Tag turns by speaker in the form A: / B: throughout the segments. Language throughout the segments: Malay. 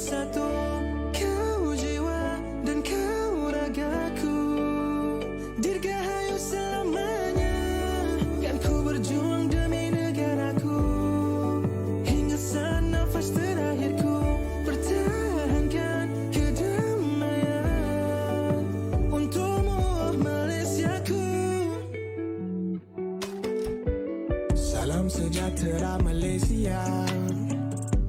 A: satu, kau jiwa dan kau ragaku. Dirgahayu selamanya, kan ku berjuang demi negaraku. Hingga saat nafas terakhirku, pertahankan kedamaian untukmu Malaysiaku. Salam sejahtera Malaysia,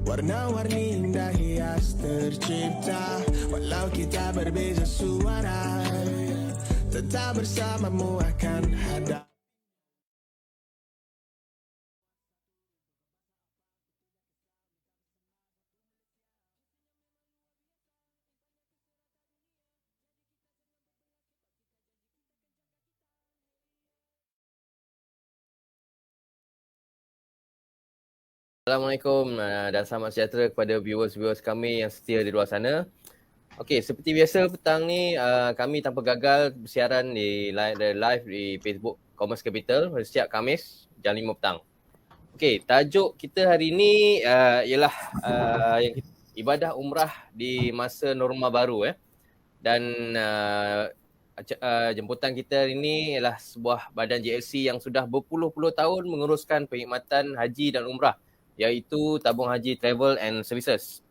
A: warna-warni indah hias tercipta. Walau kita berbeza suara, tetap bersamamu akan hadap.
B: Assalamualaikum dan selamat sejahtera kepada viewers-viewers kami yang setia di luar sana. Okey, seperti biasa petang ni kami tanpa gagal bersiaran di live di Facebook Commerce Capital setiap Khamis jam 5 petang. Okey, tajuk kita hari ini ialah ibadah umrah di masa norma baru dan jemputan kita hari ini ialah sebuah badan JLC yang sudah berpuluh-puluh tahun menguruskan perkhidmatan haji dan umrah, iaitu Tabung Haji Travel and Services.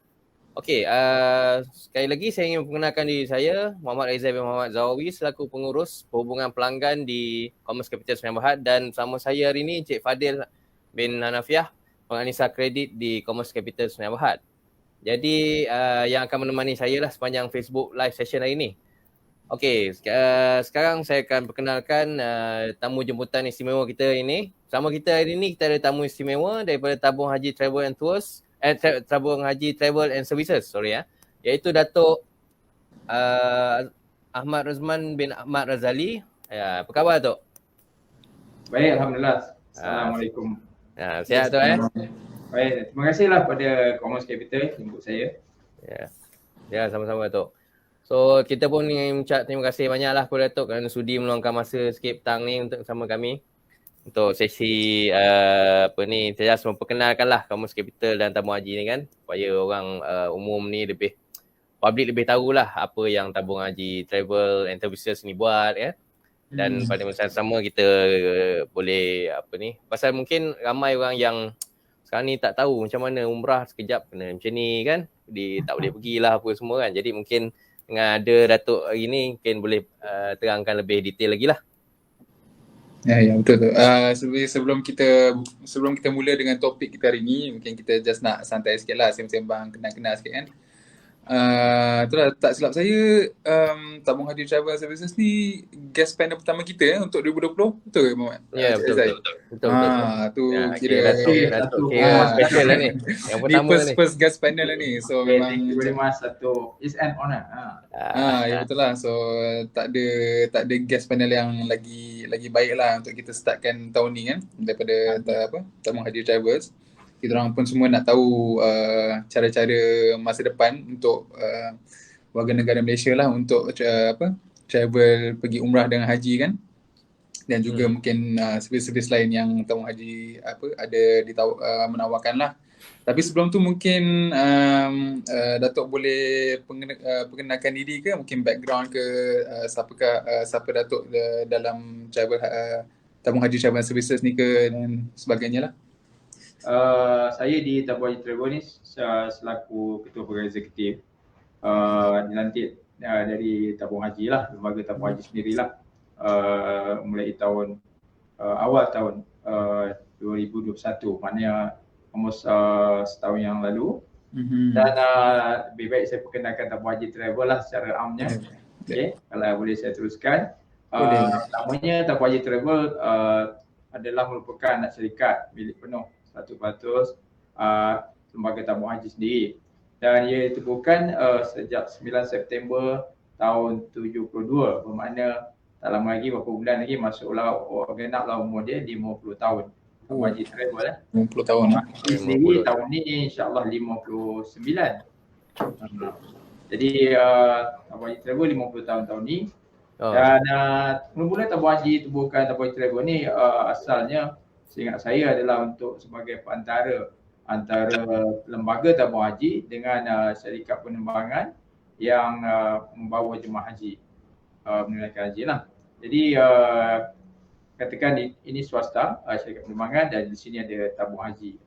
B: Okey, sekali lagi saya ingin memperkenalkan diri saya, Muhammad Reza bin Muhammad Zawawi, selaku pengurus perhubungan pelanggan di Commerce Capital Sdn Bhd, dan bersama saya hari ini Encik Fadil bin Hanafiah, penganisa kredit di Commerce Capital Sdn Bhd. Jadi yang akan menemani saya lah sepanjang Facebook live session hari ini. Okey, sekarang saya akan perkenalkan tamu jemputan istimewa kita ini. Bersama kita hari ini kita ada tamu istimewa daripada Tabung Haji Travel and Tours, Tabung Haji Travel and Services, iaitu Datuk Ahmad Razman bin Ahmad Razali. Ya, apa khabar Tok?
C: Baik, alhamdulillah. Assalamualaikum.
B: Sihat Tok
C: Baik, terima kasihlah pada Commerce Capital jemput saya.
B: Ya, sama-sama Tok. So kita pun ingin ucap terima kasih banyaklah kepada Datuk kerana sudi meluangkan masa sikit petang ni untuk bersama kami untuk sesi saya just memperkenalkanlah Commerce Capital dan Tabung Haji ni kan, supaya orang umum ni public lebih tahulah apa yang Tabung Haji Travel and Services ni buat dan pada masa sama kita boleh pasal mungkin ramai orang yang sekarang ni tak tahu macam mana umrah sekejap kena macam ni kan, tak boleh pergilah apa semua kan. Jadi mungkin dengan ada Datuk hari ni mungkin boleh terangkan lebih detail lagi lah.
D: Ya betul tu. Sebelum kita mula dengan topik kita hari ni, mungkin kita just nak santai sikit lah, sembang kenal-kenal sikit kan. Itulah, tak silap saya Tabung Haji Travel Services ni guest panel pertama kita untuk 2020. Betul ke Muhammad?
B: Ya, betul.
D: Tu kira
B: Datuk special lah ni. Yang pertama
D: ni first guest panel lah ni. So memang
C: thank you very much Datuk. It's an honor.
D: Ya betul lah. So tak ada guest panel yang lagi baik lah untuk kita startkan tahun ni kan, daripada Tabung Haji Travels. Kita orang pun semua nak tahu cara-cara masa depan untuk warga negara Malaysia lah untuk travel pergi umrah dengan haji kan, dan juga mungkin servis-servis lain yang Tabung Haji menawarkan lah. Tapi sebelum tu mungkin Datuk boleh perkenalkan diri ke, mungkin background ke, siapa Datuk dalam travel Tabung Haji Travel Services ni ke dan sebagainya lah.
C: Saya di Tabung Haji Travel ni selaku Ketua Pegawai Eksekutif dilantik dari Tabung Haji lah, lembaga Tabung Haji sendirilah, mulai awal tahun 2021, maknanya almost setahun yang lalu. Dan lebih baik saya perkenalkan Tabung Haji Travel lah secara amnya. Okay, kalau boleh saya teruskan. Namanya Tabung Haji Travel adalah merupakan anak syarikat milik penuh 100% lembaga Tabung Haji sendiri, dan ia ditemukan sejak 9 September tahun 72, bermakna tak lama lagi, beberapa bulan lagi masuklah genaplah umur dia 50 tahun Tabung Haji Travel
D: 50 tahun
C: sendiri tahun ni insyaAllah 59. Jadi Tabung Haji Travel 50 tahun ni. Dan mula-mula Tabung Haji tubuhkan Tabung Haji Travel ni asalnya seingat saya adalah untuk sebagai perantara antara lembaga tabung haji dengan syarikat penerbangan yang membawa jemaah haji, menunaikan haji lah. Jadi katakan ini swasta, syarikat penerbangan, dan di sini ada tabung haji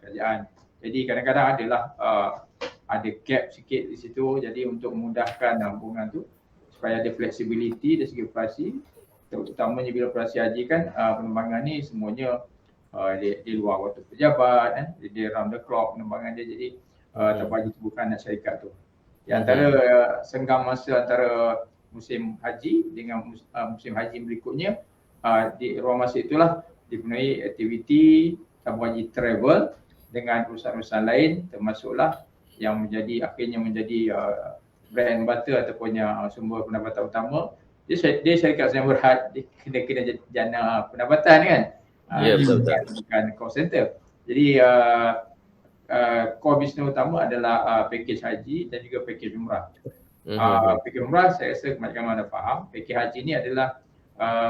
C: kerajaan. Jadi kadang-kadang ada gap sikit di situ, jadi untuk memudahkan hubungan tu supaya ada flexibility dari segi operasi, terutamanya bila operasi haji kan penerbangan ni semuanya di luar waktu pejabat, dia round the clock penerbangan dia, jadi tabung haji tu bukan anak syarikat tu. Di antara senggang masa antara musim haji dengan musim haji berikutnya, di ruang masa itulah dipenuhi aktiviti tabung haji travel dengan perusahaan-perusahaan lain, termasuklah yang akhirnya menjadi brand butter ataupun sumber pendapatan utama. Dia syarikat yang berhad, dia kena jana pendapatan kan.
B: Ya, betul.
C: Bukan call center. Jadi core business utama adalah package haji dan juga package umrah. Package umrah saya rasa kebanyakan orang dah faham. Package haji ni adalah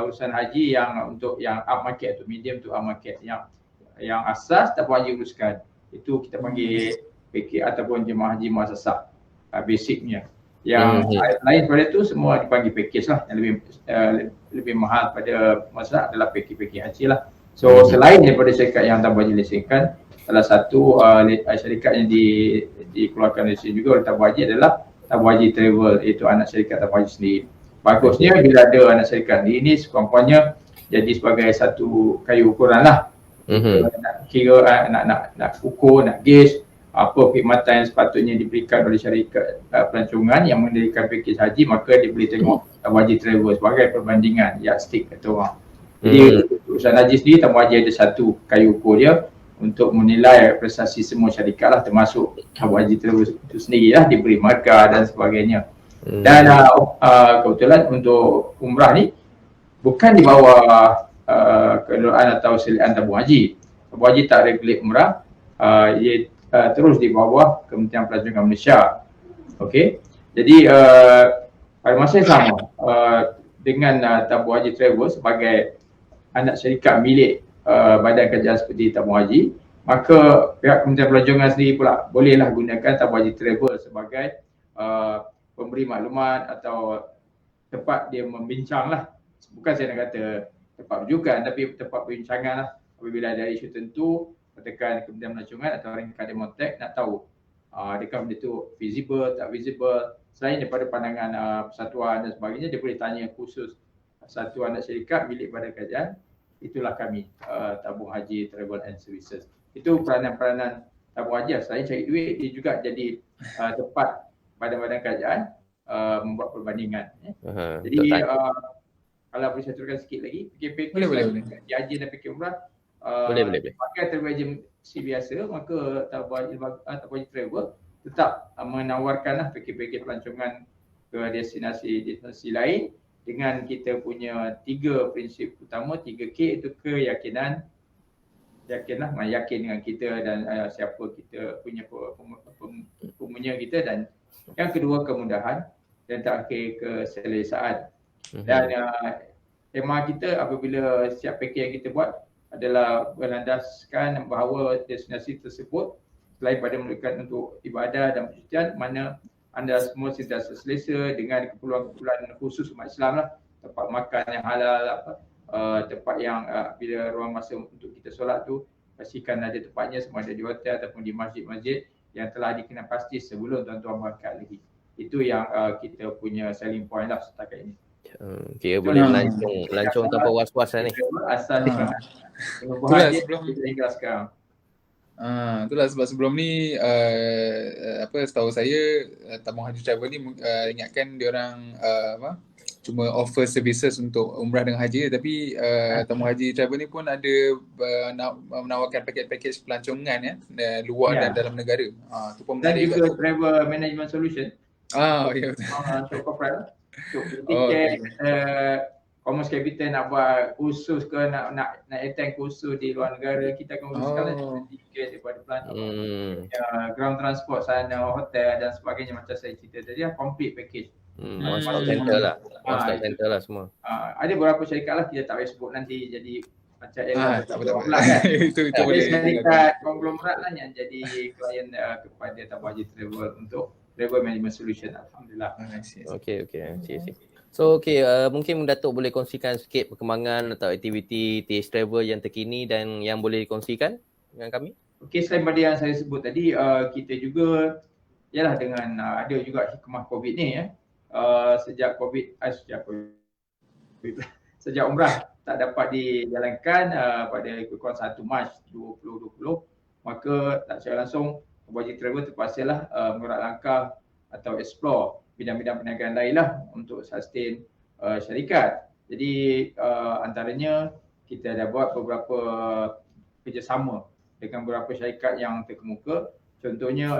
C: urusan haji yang untuk yang up market tu, medium to up market, yang asas tabung haji uruskan. Itu kita panggil package ataupun jemaah haji muassasah, basicnya. Yang lain pada itu semua dipanggil package lah. Yang lebih mahal pada muassasah adalah package haji lah. So selain daripada syarikat yang tabung haji lesenkan, salah satu syarikat yang dikeluarkan lesen juga oleh tabung haji adalah tabung haji travel, iaitu anak syarikat tabung haji sendiri. Bagusnya bila ada anak syarikat ini sekurang-kurangnya jadi sebagai satu kayu ukuran lah. Nak kira, nak ukur, nak gauge apa perkhidmatan yang sepatutnya diberikan oleh syarikat pelancongan yang mendirikan pakej haji, maka dia boleh tengok tabung haji travel sebagai perbandingan yardstick kata orang. Jadi urusan haji sendiri, tabung haji ada satu kayu ukur dia untuk menilai prestasi semua syarikat lah, termasuk tabung haji travel itu sendiri lah, diberi markah dan sebagainya. Dan kebetulan untuk umrah ni bukan di bawah kelolaan atau selian tabung haji. Tabung haji tak regulate umrah, ia terus di bawah Kementerian Pelancongan Malaysia. Okey. Jadi pada masa yang sama dengan tabung haji travel sebagai anak syarikat milik badan kerajaan seperti tabung haji, maka pihak Kementerian Pelancongan sendiri pula bolehlah gunakan tabung haji travel sebagai pemberi maklumat atau tempat dia membincang lah. Bukan saya nak kata tempat rujukan, tapi tempat perbincangan lah. Apabila ada isu tentu, katakan Kementerian Pelancongan atau ringkad Demontek nak tahu adakah benda tu visible, tak visible. Selain daripada pandangan persatuan dan sebagainya, dia boleh tanya khusus satu anak syarikat milik badan kerajaan. Itulah kami, tabung haji travel and services. Itu peranan-peranan tabung haji. Selain cari duit, dia juga jadi tempat badan-badan kerajaan membuat perbandingan. Jadi kalau boleh saya turunkan sikit lagi, PKP
D: boleh.
C: Haji dan PKP umrah
B: Boleh.
C: pakai travel agency biasa, maka tabung haji travel tetap menawarkanlah PKP pelancongan ke destinasi lain dengan kita punya 3 prinsip utama, 3K, itu keyakinan, yakin dengan kita dan siapa kita punya pemunya kita, dan yang kedua kemudahan, dan terakhir keselesaan. Dan tema kita apabila setiap pakej yang kita buat adalah berlandaskan bahawa destinasi tersebut selain pada memberikan untuk ibadah dan percutian, mana anda semua sentiasa selesa dengan keperluan-keperluan khusus umat Islam lah, tempat makan yang halal, tempat yang bila ruang masa untuk kita solat tu pastikan ada tempatnya, semua ada di hotel ataupun di masjid-masjid yang telah dikenal pasti sebelum tuan-tuan berangkat lagi. Itu yang kita punya selling point lah setakat ini.
B: Kira boleh melancong tanpa was-was lah ni.
C: Asal
D: itulah sebelum
C: hingga sekarang.
D: Itulah sebab sebelum ni setahu saya tabung haji travel ni ingatkan dia orang cuma offer services untuk umrah dengan haji, tapi tabung haji travel ni pun ada menawarkan paket-paket pelancongan luar dan dalam negara. Tu pun
C: dan
D: menarik
C: juga travel management solution.
D: Ya betul.
C: Untuk corporate, untuk tiket, Commerce Capital nak buat khusus ke, nak attend khusus di luar negara, kita akan uruskan tiket daripada pelancongan, ground transport sana, hotel dan sebagainya, macam saya cerita tadi, complete package.
B: One stop center lah semua.
C: Ada beberapa syarikat lah, kita tak boleh sebut nanti, jadi macam Airline
D: Tak apa.
C: lah kan.
D: Itu
C: Tapi
D: boleh.
C: syarikat konglomerat lah yang jadi klien kepada Tabung Haji Travel untuk travel management solution. Alhamdulillah.
D: I see.
B: Okay. So mungkin Datuk boleh kongsikan sikit perkembangan atau aktiviti TH Travel yang terkini dan yang boleh dikongsikan dengan kami?
C: Okey, selain pada yang saya sebut tadi, kita juga ialah dengan ada juga hikmah COVID ni ya. Sejak sejak umrah tak dapat dijalankan pada kurang 1 Mac 2020, maka tak secara langsung Tabung Haji Travel terpaksalah mengerak langkah atau explore bidang-bidang perniagaan lain lah untuk sustain syarikat. Jadi antaranya kita dah buat beberapa kerjasama dengan beberapa syarikat yang terkemuka. Contohnya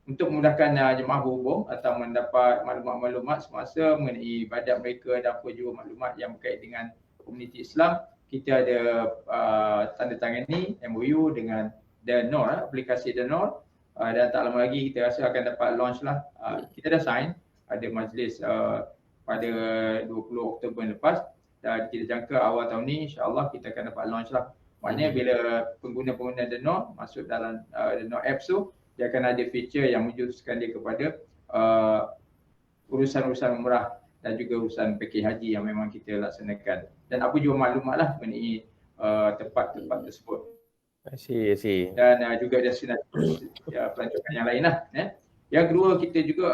C: untuk memudahkan jemaah berhubung atau mendapat maklumat-maklumat semasa mengenai ibadat mereka dan apa juga maklumat yang berkait dengan komuniti Islam, kita ada tanda tangani MOU dengan The Nor, aplikasi The Nor, dan tak lama lagi kita rasa akan dapat launch lah. Kita dah sign, ada majlis pada 20 Oktober lepas dan kita jangka awal tahun ni insya-Allah kita akan dapat launch lah. Maknanya bila pengguna-pengguna The Nor masuk dalam The Nor apps tu, dia akan ada feature yang menjuruskan dia kepada urusan-urusan umrah dan juga urusan pakej haji yang memang kita laksanakan. Dan apa juga maklumat lah mengenai tempat-tempat tersebut.
B: I see.
C: Dan juga destinasi pelancongan yang lain lah. Yang kedua, kita juga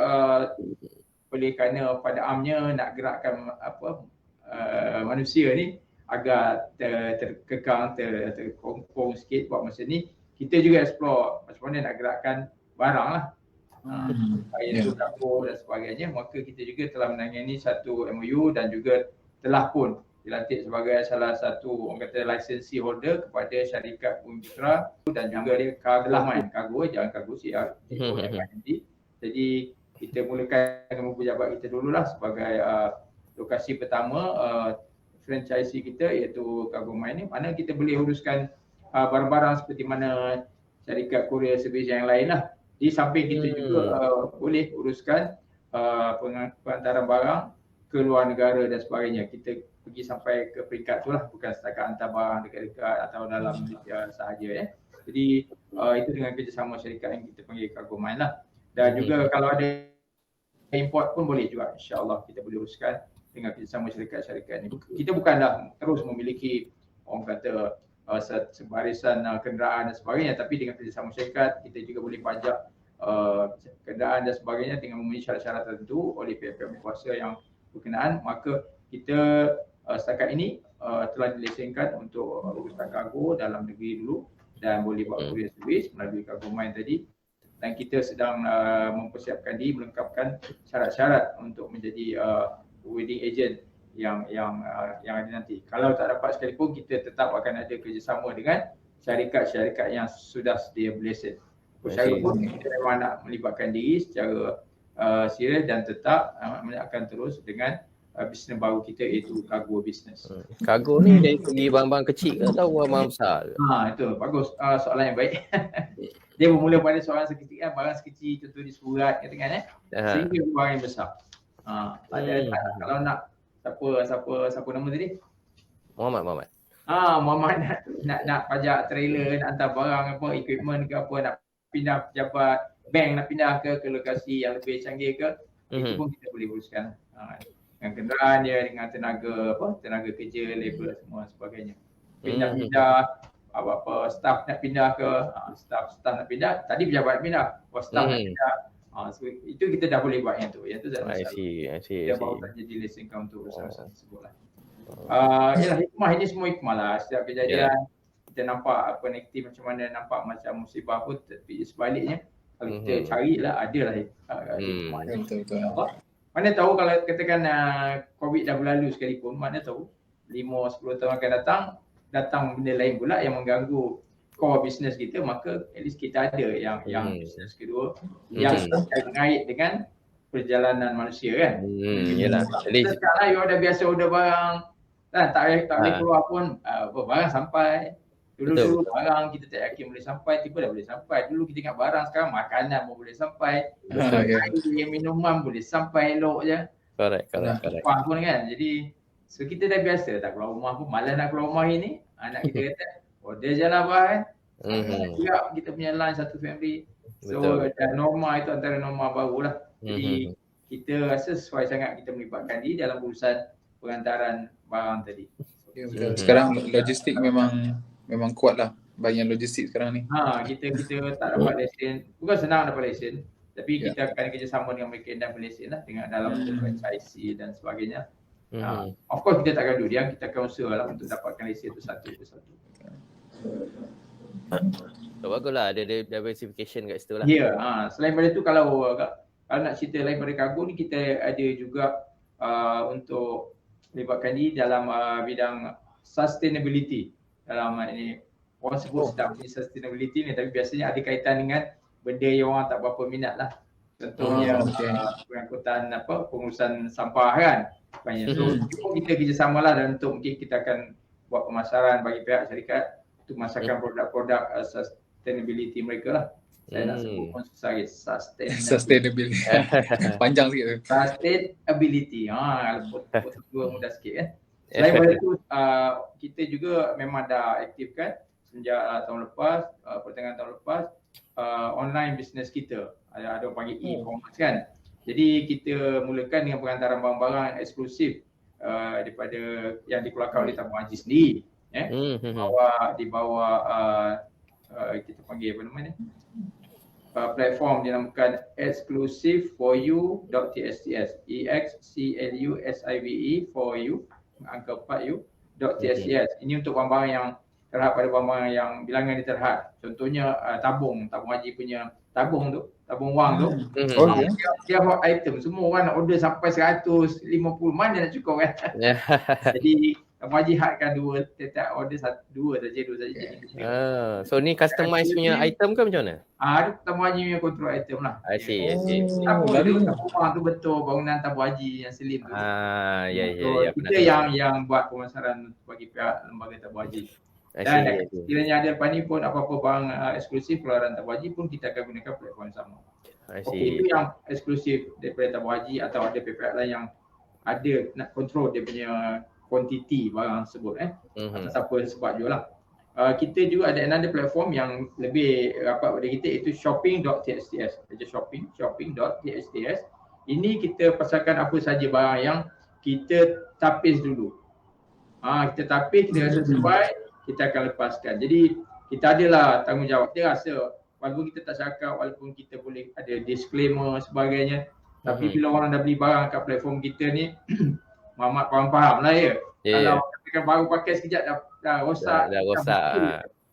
C: oleh kerana pada amnya nak gerakkan manusia ni agar terkekang, terkongkong sikit buat masa ni, kita juga explore macam mana nak gerakkan barang lah. Itu dapur dan sebagainya. Maka kita juga telah menangani satu MOU dan juga telah pun dilantik sebagai salah satu orang kata licensee holder kepada syarikat Bumi Putra dan juga dia kargo, jangan kargo siap. Jadi kita mulakan dengan pejabat kita dululah sebagai lokasi pertama franchisee kita iaitu Cargo Mine ni, mana kita boleh uruskan barang-barang seperti mana syarikat Korea Service yang lain lah. Di samping kita juga boleh uruskan pengantaran barang ke luar negara dan sebagainya. Kita pergi sampai ke peringkat tu lah, bukan setakat hantar barang dekat-dekat atau dalam Malaysia sahaja ya. Jadi itu dengan kerjasama syarikat yang kita panggil Cargo Mine lah. Dan juga kalau ada import pun boleh juga, insya-Allah kita boleh uruskan dengan kerjasama syarikat-syarikat ni. Kita bukanlah terus memiliki orang kata sebarisan kenderaan dan sebagainya, tapi dengan kerjasama syarikat kita juga boleh pajak kenderaan dan sebagainya dengan memenuhi syarat-syarat tertentu oleh pihak-pihak berkuasa yang berkenaan. Maka kita setakat ini telah dilesenkan untuk urusan kargo dalam negeri dulu dan boleh buat courier service melalui Cargo Mine tadi. Dan kita sedang mempersiapkan diri melengkapkan syarat-syarat untuk menjadi wedding agent yang ada nanti. Kalau tak dapat sekalipun, kita tetap akan ada kerjasama dengan syarikat-syarikat yang sudah sedia berlesen. Syarat kita memang nak melibatkan diri secara serius dan tetap akan terus dengan bisnes baru kita iaitu cargo business.
B: Cargo ni dari segi barang-barang kecil ke atau barang besar?
C: Itu bagus, soalan yang baik. Dia bermula pada soalan sekecil kan, barang sekecil contoh di surat katakan sehingga barang yang besar. Kalau nak siapa nama tadi?
B: Muhammad.
C: Muhammad nak pajak trailer, nak hantar barang apa, equipment ke apa, nak pindah pejabat bank, nak pindah ke lokasi yang lebih canggih ke, itu pun kita boleh uruskan. Dengan kenderaan dia, dengan tenaga kerja, labor semua sebagainya. Pindah-pindah apa staff nak pindah ke, staff nak pindah, tadi pejabat nak pindah, staff nak pindah. So, itu kita dah boleh buat yang tu tak masalah.
B: I see.
C: Dia baru saja dilesenkan untuk urusan tersebut lah. Hikmah ini semua hikmah lah. Setiap kejadian kita nampak apa negatif macam mana, nampak macam musibah pun, tapi sebaliknya kalau kita carilah adalah hikmah.
D: Betul.
C: Mana tahu kalau katakan COVID dah berlalu sekalipun, mana tahu 5-10 tahun akan datang benda lain pula yang mengganggu core business kita, maka at least kita ada yang business kedua yang terkait dengan perjalanan manusia kan.
B: Yalah. Jadi
C: sekarang you dah biasa order barang tak boleh keluar pun barang sampai. Dulu barang kita tak yakin boleh sampai, tiba dah boleh sampai. Dulu kita ingat barang, sekarang makanan pun boleh sampai. Minuman boleh sampai elok je.
B: Correct.
C: Pun kan. Jadi So kita dah biasa tak keluar rumah pun, malas nak keluar rumah ini. Anak kita kata, order je lah Abah kan. Siap kita punya lunch satu family. So dah norma itu antara norma baru lah. Jadi kita rasa sesuai sangat kita melibatkan diri dalam urusan pengantaran barang tadi.
D: Ya, betul. Sekarang logistik memang kuat lah bahagian logistik sekarang ni.
C: Kita tak dapat lesen. Bukan senang dapat lesen. Tapi kita akan kerjasama dengan mereka dan lesen lah dengan dalam franchisee dan sebagainya. Of course kita takkan duduk diam, kita akan usaha lah untuk dapatkan lesen itu satu persatu.
B: So, baguslah ada diversification kat situ lah.
C: Ya, selain daripada itu kalau nak cerita lain pada kargo ni, kita ada juga untuk melibatkan diri dalam bidang sustainability. Dalam ini orang sebut sedap ni sustainability ni, tapi biasanya ada kaitan dengan benda yang orang tak berapa minat lah. Contohnya pengangkutan pengurusan sampah kan. Banyak. So kita kerjasama lah dan untuk mungkin kita akan buat pemasaran bagi pihak syarikat untuk memasarkan produk-produk sustainability mereka lah. Saya nak sebut pun susah guys.
D: Sustainability. Panjang sikit tu.
C: Sustainability. Dua mudah sikit kan. Selain daripada itu, kita juga memang dah aktifkan sejak tahun lepas, pertengahan tahun lepas, online business kita. Ada orang panggil e-commerce kan. Jadi kita mulakan dengan pengantaran barang-barang eksklusif daripada yang dikeluarkan oleh tabung haji sendiri. Di bawah kita panggil apa nama ni? Platform dinamakan exclusive4u.tsts, exclusive for you, angka 4u.tsts. Ini untuk barang-barang yang terhad pada barang-barang yang bilangan dia terhad. Contohnya tabung haji punya tabung tu, tabung wang tu. Dia hot item, semua orang nak order sampai 150, mana nak cukup kan. Jadi tabung haji hadkan tiap order dua saja.
B: So ni customize punya item ke macam mana?
C: Tabung haji punya control item lah.
B: I see.
C: Tabung tu betul, bangunan tabung haji yang slim tu.
B: Ya.
C: Kita yang buat pemasaran bagi pihak lembaga tabung haji. Dan sekiranya ada lepas ni pun apa-apa barang eksklusif keluaran tabung haji pun kita akan gunakan platform yang sama. Itu yang eksklusif daripada tabung haji, atau ada pihak lain yang ada nak control dia punya kuantiti barang tersebut atau siapa sebab jual lah. Kita juga ada another platform yang lebih rapat pada kita, iaitu shopping.tsts. shopping.tsts. Ini kita pasarkan apa saja barang yang kita tapis dulu. Kita tapis, kita rasa sesuai, kita akan lepaskan. Jadi kita adalah tanggungjawab. Dia rasa walaupun kita tak cakap, walaupun kita boleh ada disclaimer sebagainya, tapi bila orang dah beli barang kat platform kita ni, Muhammad faham lah ya. Kalau katakan baru pakai sekejap dah rosak. Dah rosak.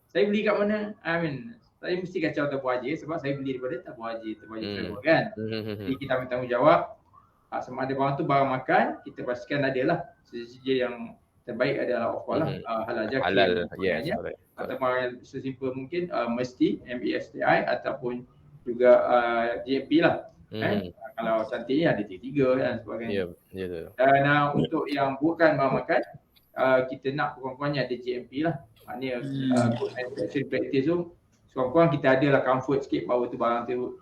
C: Saya beli kat mana? Saya mesti kacau tabung haji sebab saya beli daripada tabung haji travel kan. Jadi kita ambil tanggungjawab. Sama ada barang tu barang makan, kita pastikan adalah sesuatu yang terbaik adalah offer lah, halal jaki. Atau barang yang sesimpel mungkin mesti MESTI ataupun juga GMP lah. Kalau cantik ni ada T3 dan sebagainya. Dan untuk yang bukan barang makan, kita nak kurang-kurangnya ada GMP lah. Maknanya good manufacturing practice tu kurang-kurang kita adalah comfort sikit bahawa tu barang tu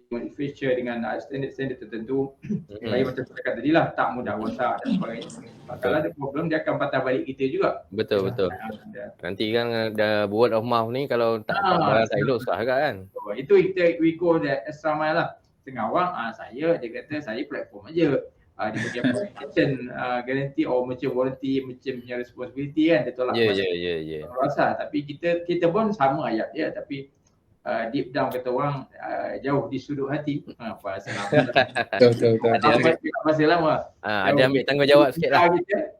C: manufacture dengan standard tertentu. Supaya macam saya kata tadi lah, tak mudah rosak dan sebagainya. Kalau ada problem dia akan patah balik kita juga.
B: Betul. Nanti kan dah word of mouth ni kalau tak barang tak elok susah agak kan.
C: Itu we go the extra mile lah. Tengah orang dia kata saya platform aja. Dia bagi application guarantee or macam warranty, macam punya responsibility kan, dia tolak. Rasa tapi kita pun sama ayat dia, tapi deep down kata orang jauh di sudut hati. Pasal lama. Betul. Pasal lama.
B: Ada ambil tanggungjawab sikit lah.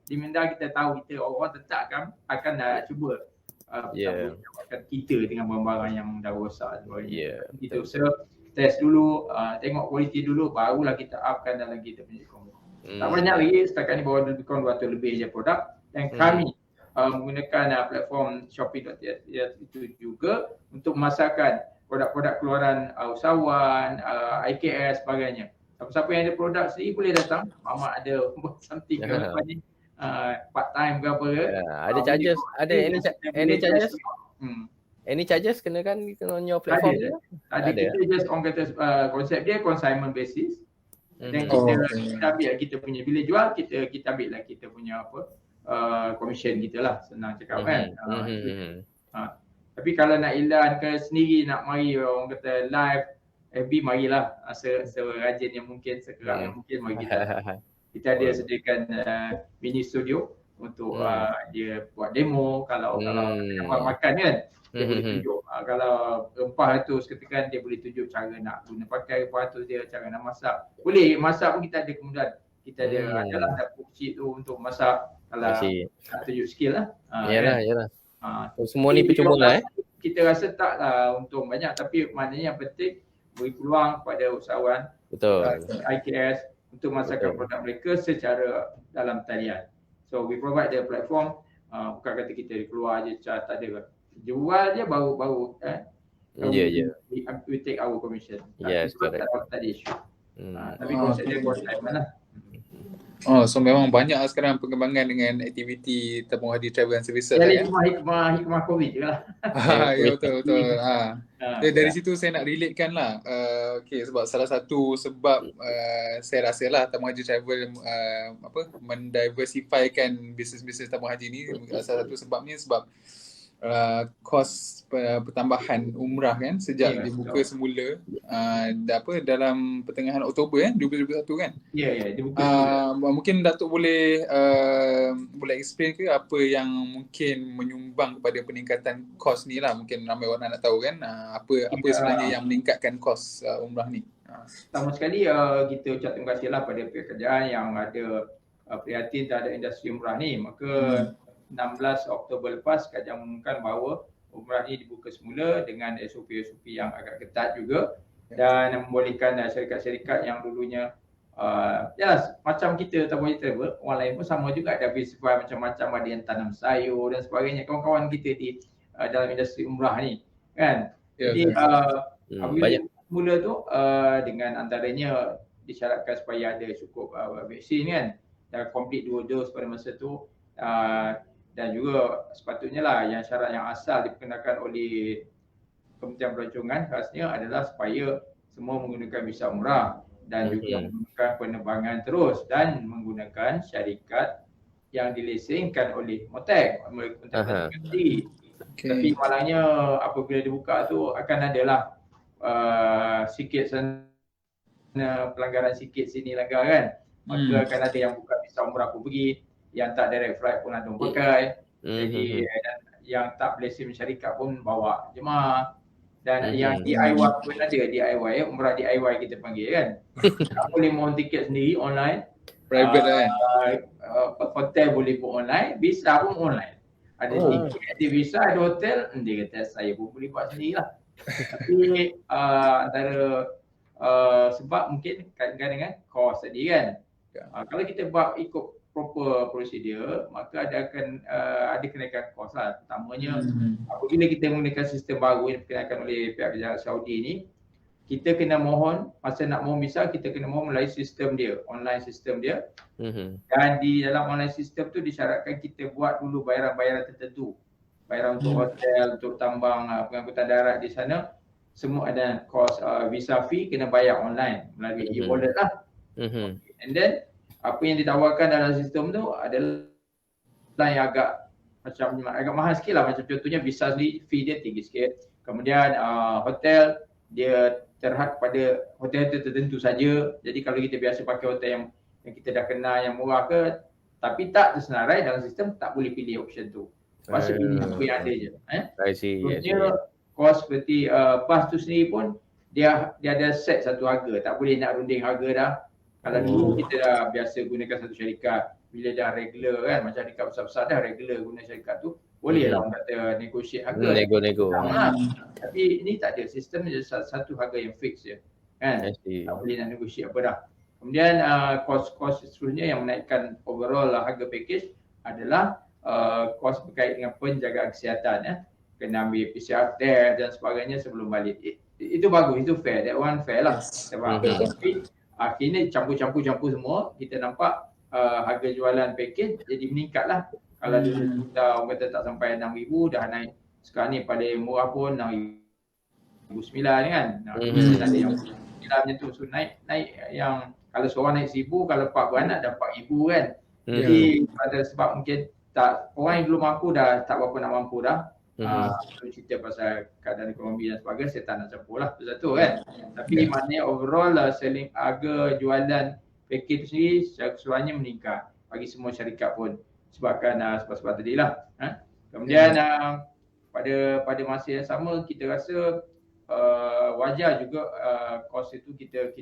C: Di Minda kita tahu kita orang tetap akan dah cuba jawabkan kita dengan barang-barang yang dah rosak. Gitu. So test dulu, tengok kualiti dulu, barulah kita upkan dalam kita punya e-commerce. Tak banyak lagi, setakat ni baru lebih kurang 200 lebih je produk. Dan kami menggunakan platform Shopee.tsts itu juga untuk memasarkan produk-produk keluaran usahawan, IKS sebagainya. Siapa-siapa yang ada produk sendiri boleh datang. Mama ada buat something ke apa ni, part time ke apa ke.
B: Ada charges, ada any charges? Any charges kenakan on your platform?
C: Ada. Kita just orang kata konsep dia consignment basis. Dan
D: Oh,
C: kita,
D: okay.
C: kita ambil kita punya, bila jual kita ambil lah kita punya commission kita lah, senang cakap kan. Tapi kalau nak iklankan sendiri, nak mari orang kata live FB, marilah serajin yang mungkin, sekerap yang mungkin mari kita. Kita ada sediakan mini studio untuk dia buat demo. Kalau makan kan, dia boleh tunjuk. Kalau rempah tu seketika dia boleh tunjuk cara nak guna pakai rempah tu, dia cara nak masak. Boleh masak pun kita ada kemudahan. Kita adalah dapur kecil tu untuk masak. Kalau nak tunjuk skill lah.
B: Yalah. Semua ni percuma
C: Kita rasa tak lah untung banyak, tapi maknanya yang penting beri peluang kepada usahawan IKS untuk masarkan produk mereka secara dalam talian. So we provide the platform, bukan kata kita keluar je tak ada. Jual je baru we take our commission.
B: Yes, correct.
C: Tak ada isu. Tapi konsep dia buat time lah.
D: Oh, so memang banyak sekarang perkembangan dengan aktiviti tabung haji travel and services
C: Jadi
D: kan?
C: hikmah COVID je lah.
D: Ya, betul. Dari situ saya nak relatekan lah. Okay, sebab salah satu sebab saya rasa lah tabung haji travel mendiversifykan bisnes-bisnes tabung haji ni, salah satu sebabnya sebab kos pertambahan umrah kan sejak dibuka semula dalam pertengahan Oktober 2021 kan.
C: Dibuka.
D: Mungkin Datuk boleh explain ke apa yang mungkin menyumbang kepada peningkatan kos ni lah. Mungkin ramai orang nak tahu kan apa sebenarnya yang meningkatkan kos umrah ni.
C: Pertama sekali kita ucap terima kasih lah pada pihak kerajaan yang ada prihatin terhadap industri umrah ni. Maka 16 Oktober lepas kerajaan mengumumkan bahawa umrah ni dibuka semula dengan SOP yang agak ketat juga, dan membolehkan syarikat-syarikat yang dulunya macam kita tabung haji travel, orang lain pun sama juga, ada diversify macam-macam, ada yang tanam sayur dan sebagainya, kawan-kawan kita di dalam industri umrah ni kan. Jadi apabila mula tu dengan antaranya disyaratkan supaya ada cukup vaksin kan, dan complete 2 dos pada masa tu, dan juga sepatutnya lah yang syarat yang asal diperkenalkan oleh Kementerian Pelancongan khasnya adalah supaya semua menggunakan visa umrah dan juga menggunakan penerbangan terus dan menggunakan syarikat yang dilesenkan oleh MOTAC, Tapi malangnya apabila dibuka tu akan adalah sikit sana pelanggaran sikit sini langgar kan. Maka akan ada yang buka visa umrah pun pergi, yang tak direct flight pun ada pakai. Jadi yang tak lesen syarikat pun bawa jemaah. Dan yang DIY pun ada, DIY, umrah DIY kita panggil kan. Tak boleh mohon tiket sendiri online.
D: Private kan?
C: Hotel boleh book online, visa pun online. Ada tiket, ada visa, ada hotel, dia kata saya pun boleh buat sendiri lah. Tapi antara sebab mungkin kadang-kadang kan kos tadi kan. Kalau kita buat ikut proper prosedur, maka akan ada kenaikan kos lah. Pertamanya apabila kita menggunakan sistem baru yang diperkenalkan oleh pihak kerajaan Saudi ni, kita kena mohon, masa nak mohon visa kita kena mohon melalui sistem dia, online sistem dia. Dan di dalam online sistem tu disyaratkan kita buat dulu bayaran-bayaran tertentu. Bayaran untuk hotel, untuk tambang, pengangkutan darat di sana, semua ada kos visa fee kena bayar online melalui e-wallet lah. And then apa yang ditawarkan dalam sistem tu adalah yang agak mahal sikit lah. Macam contohnya visa sendiri fee dia tinggi sikit. Kemudian hotel dia terhad pada hotel tu tertentu saja. Jadi kalau kita biasa pakai hotel yang kita dah kenal yang murah ke, tapi tak tersenarai dalam sistem, tak boleh pilih option tu. Pasal pilih apa yang ada je. Maksudnya kos seperti bas tu sendiri pun dia ada set satu harga, tak boleh nak runding harga dah. Kalau dulu kita dah biasa gunakan satu syarikat, bila dah regular kan, macam syarikat besar-besar dah regular guna syarikat tu, boleh lah orang kata negotiate harga.
B: Nego.
C: Tapi ni tak ada, sistem je satu harga yang fix je kan. Tak boleh nak negotiate apa dah. Kemudian kos-kos seterusnya yang menaikkan overall harga package adalah kos berkait dengan penjagaan kesihatan. Kena ambil PCR test dan sebagainya sebelum balik. Itu bagus, itu fair, that one fair lah. Tapi akhirnya campur semua, kita nampak harga jualan package jadi meningkat lah. Kalau dulu kita orang kata tak sampai 6,000, dah naik. Sekarang ni paling murah pun 6,900 kan. Ada yang 9 macam tu, so naik yang kalau seorang naik 1,000, kalau 4 beranak dah 4,000 kan.
B: Mhm.
C: Jadi pada sebab mungkin tak, orang yang belum mampu dah tak berapa nak mampu dah. Kalau cerita pasal keadaan ekonomi dan sebagainya, saya tak nak campur lah, satu kan. Tapi maknanya overall selling harga jualan package tu sendiri secara keseluruhannya meningkat bagi semua syarikat pun sebabkan sebab-sebab tadi lah. Kemudian pada masa yang sama kita rasa wajar juga kos itu kita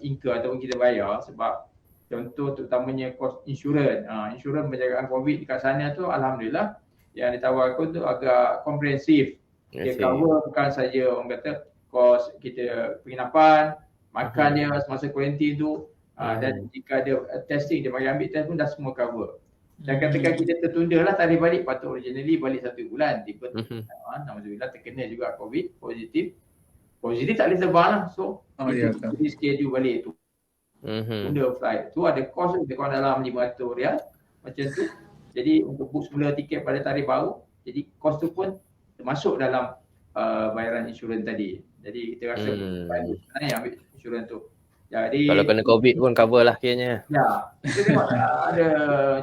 C: incur ataupun kita bayar sebab contoh terutamanya kos insurans. Insurans penjagaan COVID dekat sana tu alhamdulillah yang ditawarkan tu agak komprehensif. Dia cover bukan saja orang kata kos kita penginapan, makan dia semasa kuarantin tu, dan jika ada testing dia bagi ambil test pun dah semua cover. Dan katakan kita tertunda lah tarikh balik, patut originally balik 1 bulan, tiba alhamdulillah terkena juga COVID, positif tak boleh terbang lah, so kita schedule balik tu. Tunda flight tu ada kos lebih kurang dalam RM500 macam tu. Jadi untuk book semula tiket pada tarikh baru, jadi kos tu pun termasuk dalam bayaran insurans tadi. Jadi kita rasa baik sebenarnya ambil insurans tu. Jadi
B: kalau kena COVID pun cover lah kiranya.
C: Ya, kita tengok ada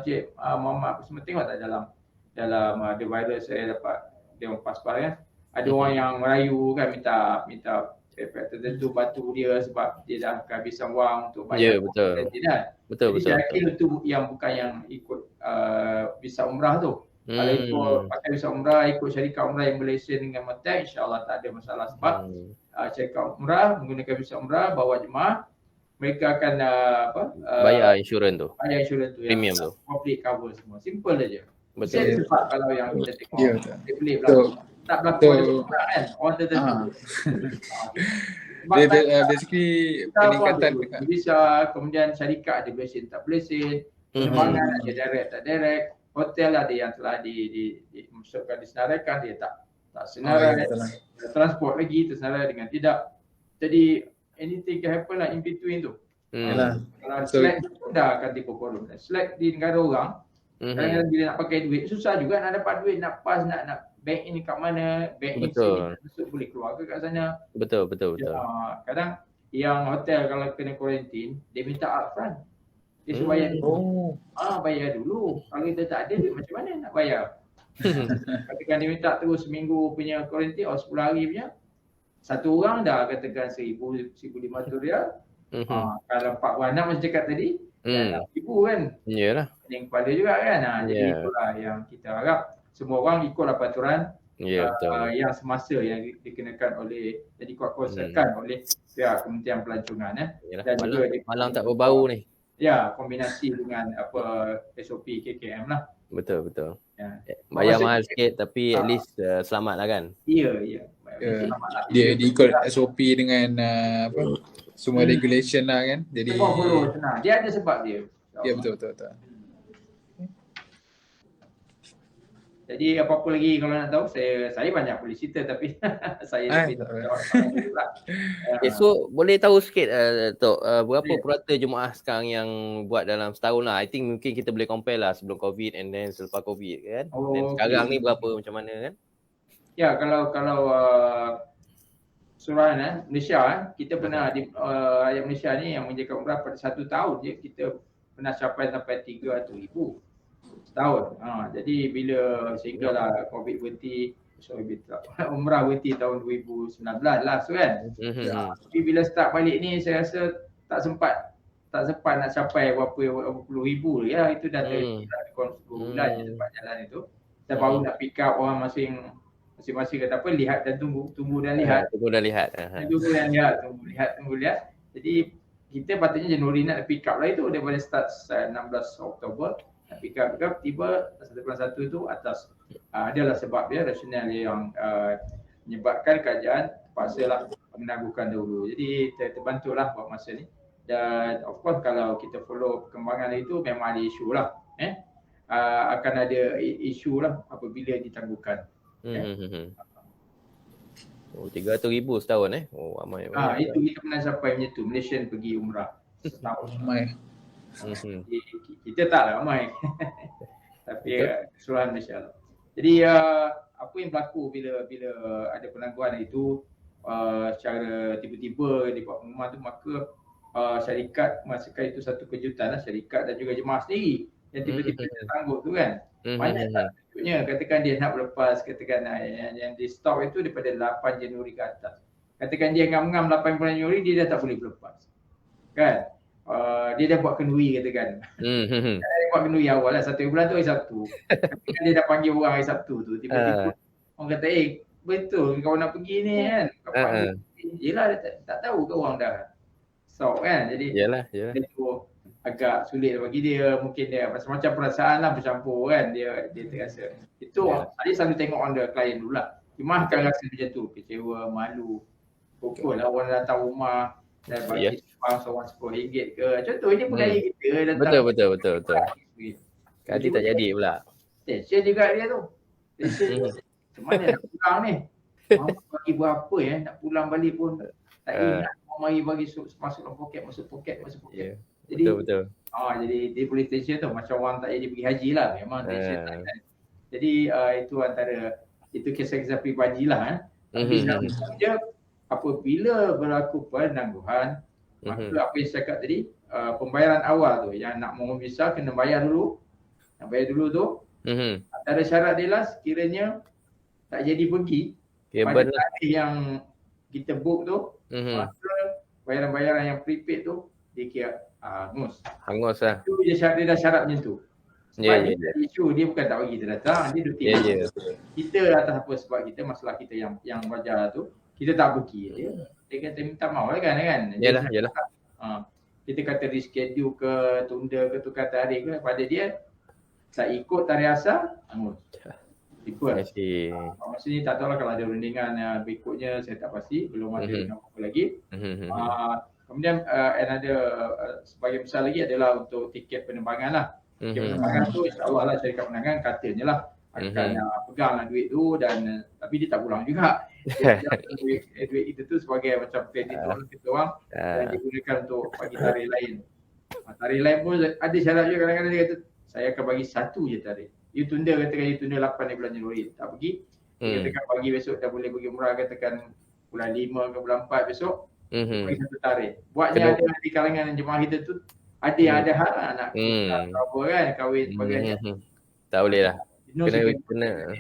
C: Encik Muhammad semua tengok tak dalam ada virus saya dapat dia orang pas kan. Ada orang yang merayu kan minta pihak tertentu bantu dia sebab dia dah kehabisan wang untuk bayar.
B: Ya, betul. Betul.
C: Saya kira tu yang bukan yang ikut visa umrah tu. Kalau ikut pakai visa umrah, ikut syarikat umrah yang Malaysia dengan Matai, insya-Allah tak ada masalah sebab syarikat umrah menggunakan visa umrah bawa jemaah, mereka akan
B: bayar insurans tu.
C: Bayar insurans tu
B: premium
C: yang
B: tu.
C: complete cover semua. Simple aja.
B: Betul.
C: Sebab kalau yang kita tengok dia pelik tak berlaku kan orang tertentu.
D: Basically peningkatan
C: visa, kemudian syarikat ada blessing tak blessing, penerbangan ada direct tak direct, hotel ada yang telah dimasukkan disenaraikan dia tak senarai, transport lagi tersenarai dengan tidak. Jadi anything can happen lah in between tu. Kalau slack tu dah akan tipu korum. Slack di negara orang, kadang-kadang bila nak pakai duit susah juga nak dapat duit, nak pas nak bank in kat mana, bank in sini masuk boleh keluar ke kat sana. Betul. Kadang yang hotel kalau kena kuarantin dia minta upfront. Dia suruh bayar dulu. Bayar dulu. Kalau kita tak ada duit macam mana nak bayar? Katakan dia minta terus seminggu punya kuarantin atau 10 hari punya, satu orang dah katakan RM1,000-1,500. Kalau 4 beranak macam cakap tadi, RM6,000 kan. Yalah. Yang kepala juga kan. Jadi itulah yang kita harap semua orang ikutlah peraturan yang semasa yang dikenakan oleh dan dikuatkuasakan oleh pihak Kementerian Pelancongan dan juga
B: malang tak berbau ni.
C: Ya, kombinasi dengan SOP KKM lah.
B: Betul. Bayar mahal sikit tapi at least selamat lah kan.
C: Ya.
D: Dia ikut SOP dengan semua regulation lah kan. Jadi
C: senang. Dia ada sebab dia.
D: Ya betul.
C: Jadi apa-apa lagi kalau nak tahu, saya banyak boleh cerita tapi saya
B: so boleh tahu sikit Tok, berapa purata jemaah sekarang yang buat dalam setahun lah. I think mungkin kita boleh compare lah sebelum COVID and then selepas COVID kan. Dan sekarang ni berapa macam mana kan?
C: Ya, kalau keseluruhan Malaysia kita pernah di rakyat Malaysia ni yang menjaga umrah pada 1 tahun je kita pernah sampai 300,000 setahun. Jadi bila sehinggalah COVID berhenti, umrah berhenti tahun 2019 lah kan. Tapi bila start balik ni saya rasa tak sempat nak capai berapa puluh ribu ya, itu dah terkira 2 bulan je tempat jalan itu. Kita baru nak pick up orang masing-masing kata apa, lihat dan tunggu dan lihat. Tunggu dan lihat. Jadi kita patutnya Januari nak pick up lah itu daripada start 16 Oktober. Nak pick up tiba 1.1 itu atas adalah sebab dia rasional yang menyebabkan kerajaan terpaksalah menangguhkan dahulu. Jadi terbantulah buat masa ni. Dan of course kalau kita follow perkembangan itu memang ada isu lah. Akan ada isu lah apabila ditangguhkan.
B: 300,000 setahun ramai.
C: Itu kita pernah sampai macam tu, Malaysian pergi umrah setahun.
D: Ramai.
C: Kita tak ramai. Tapi keseluruhan Malaysia lah. Jadi apa yang berlaku bila ada penangguhan itu secara tiba-tiba di pengumuman tu, maka syarikat merasakan itu satu kejutan lah, syarikat dan juga jemaah sendiri yang tiba-tiba tersanggup tu kan. Mana tak tunjuknya katakan dia nak berlepas, katakan yang di stop itu daripada 8 Januari ke atas. Katakan dia ngam-ngam 8 bulan Januari, dia dah tak boleh berlepas. Kan? Dia dah buat kenduri katakan. Dia buat kenduri awal lah, 1 bulan tu hari Sabtu. Katakan dia dah panggil orang hari Sabtu tu, tiba-tiba orang kata, betul kau nak pergi ni kan. Yelah, dia tak tahu ke orang dah stop kan. Jadi dia tu agak sulit bagi dia, mungkin dia macam-macam perasaan lah bercampur kan, dia terasa. Itu saya selalu tengok on the client dulu lah. Jemaah akan rasa macam tu, kecewa, malu. Pukul lah orang datang rumah dan bagi seorang RM10 ke. Contohnya budaya kita datang.
B: Betul. Kali tak jadi pula.
C: Tension juga dia tu. Macam mana nak pulang ni? Bagi berapa nak pulang balik pun tak ingat. Mari bagi masuk dalam poket. Jadi, betul. Jadi dia boleh tension tu macam orang tak jadi pergi haji lah. Memang tension kan. Jadi itu antara, itu kisah-kisah peribadi lah. Tapi dia apabila berlaku penangguhan, maka apa yang saya cakap tadi, pembayaran awal tu yang nak mohon visa kena bayar dulu. Nak bayar dulu tu. Antara syarat dia lah sekiranya tak jadi pergi pada tarikh yang kita book tu, maka bayaran-bayaran yang prepaid tu dikira hangus lah. Itu dia dah syarat macam tu. Sebab isu dia bukan tak bagi kita datang, dia duduk kita atas apa sebab kita, masalah kita yang wajar tu, kita tak pergi. Dia kata minta maaf lah kan.
B: Yalah.
C: Kita kata reschedule ke, tunda ke, tukar tarikh ke, pada dia tak ikut tarikh asal, hangus. Ikut. Maksudnya tak tahu lah kalau ada rundingan berikutnya, saya tak pasti, belum ada apa lagi. Kemudian ada sebagai besar lagi adalah untuk tiket penerbangan lah. Tiket penerbangan tu insyaAllah lah syarikat penerbangan katanya lah akan pegang lah duit tu, dan tapi dia tak pulang juga. Duit itu tu sebagai macam kredit kita orang dan digunakan untuk bagi tarikh lain. Tarikh lain pun ada syarat juga, kadang-kadang dia kata saya akan bagi satu je tarikh. You tunda, katakan you tunda 8 bulan Januari, tak pergi. Katakan pagi besok dah boleh pergi umrah, katakan bulan 5 ke bulan 4 besok, bagi satu tarikh. Buatnya ada di kalangan jemaah kita tu, ada yang ada hal nak apa kan, kahwin sebagainya.
B: Tak boleh lah. Kena.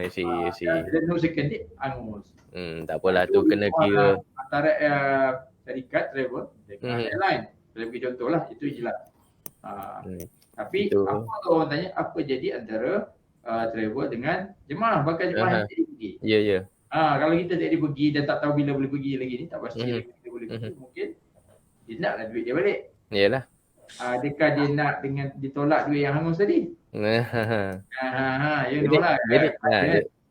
B: Isi.
C: Dia no second date, angus.
B: Tak apalah tu kena kira.
C: Antara syarikat travel dengan airline. Saya bagi contoh lah, itu je lah. Tapi itu, apa orang tanya, apa jadi antara travel dengan jemaah, bakal jemaah yang jadi pergi.
B: Ya.
C: Kalau kita tak jadi pergi dan tak tahu bila boleh pergi lagi ni, tak pasti lagi kita boleh pergi, mungkin dia naklah duit dia balik.
B: Yalah.
C: Adakah dia nak dengan ditolak duit yang hangus tadi? You know lah.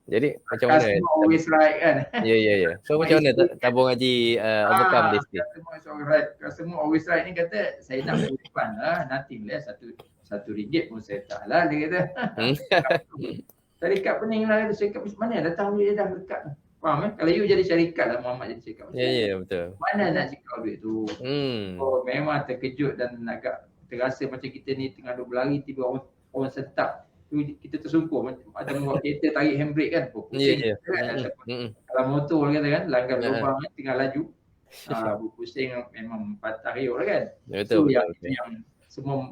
B: Jadi macam mana?
C: Customer always right kan?
B: Ya. So macam mana tabung haji overcome this thing?
C: Customer always right ni kata, saya nak refund lah, nothing less, RM1 pun saya tak lah, dia kata. Syarikat pening lah, syarikat mana datang duit dia dah dekat. Faham Kalau you jadi syarikat lah, Muhammad jadi syarikat.
B: Ya, betul.
C: Mana nak cakap duit tu? Memang terkejut dan agak terasa macam kita ni tengah duk berlari, tiba orang setap. Kita tersungkur macam ada membawa kereta tarik handbrake kan, pusing kan. Kalau motor kata kan, langgar lubang tengah laju, pusing memang patah riuk lah kan.
B: Betul.
C: Yang semua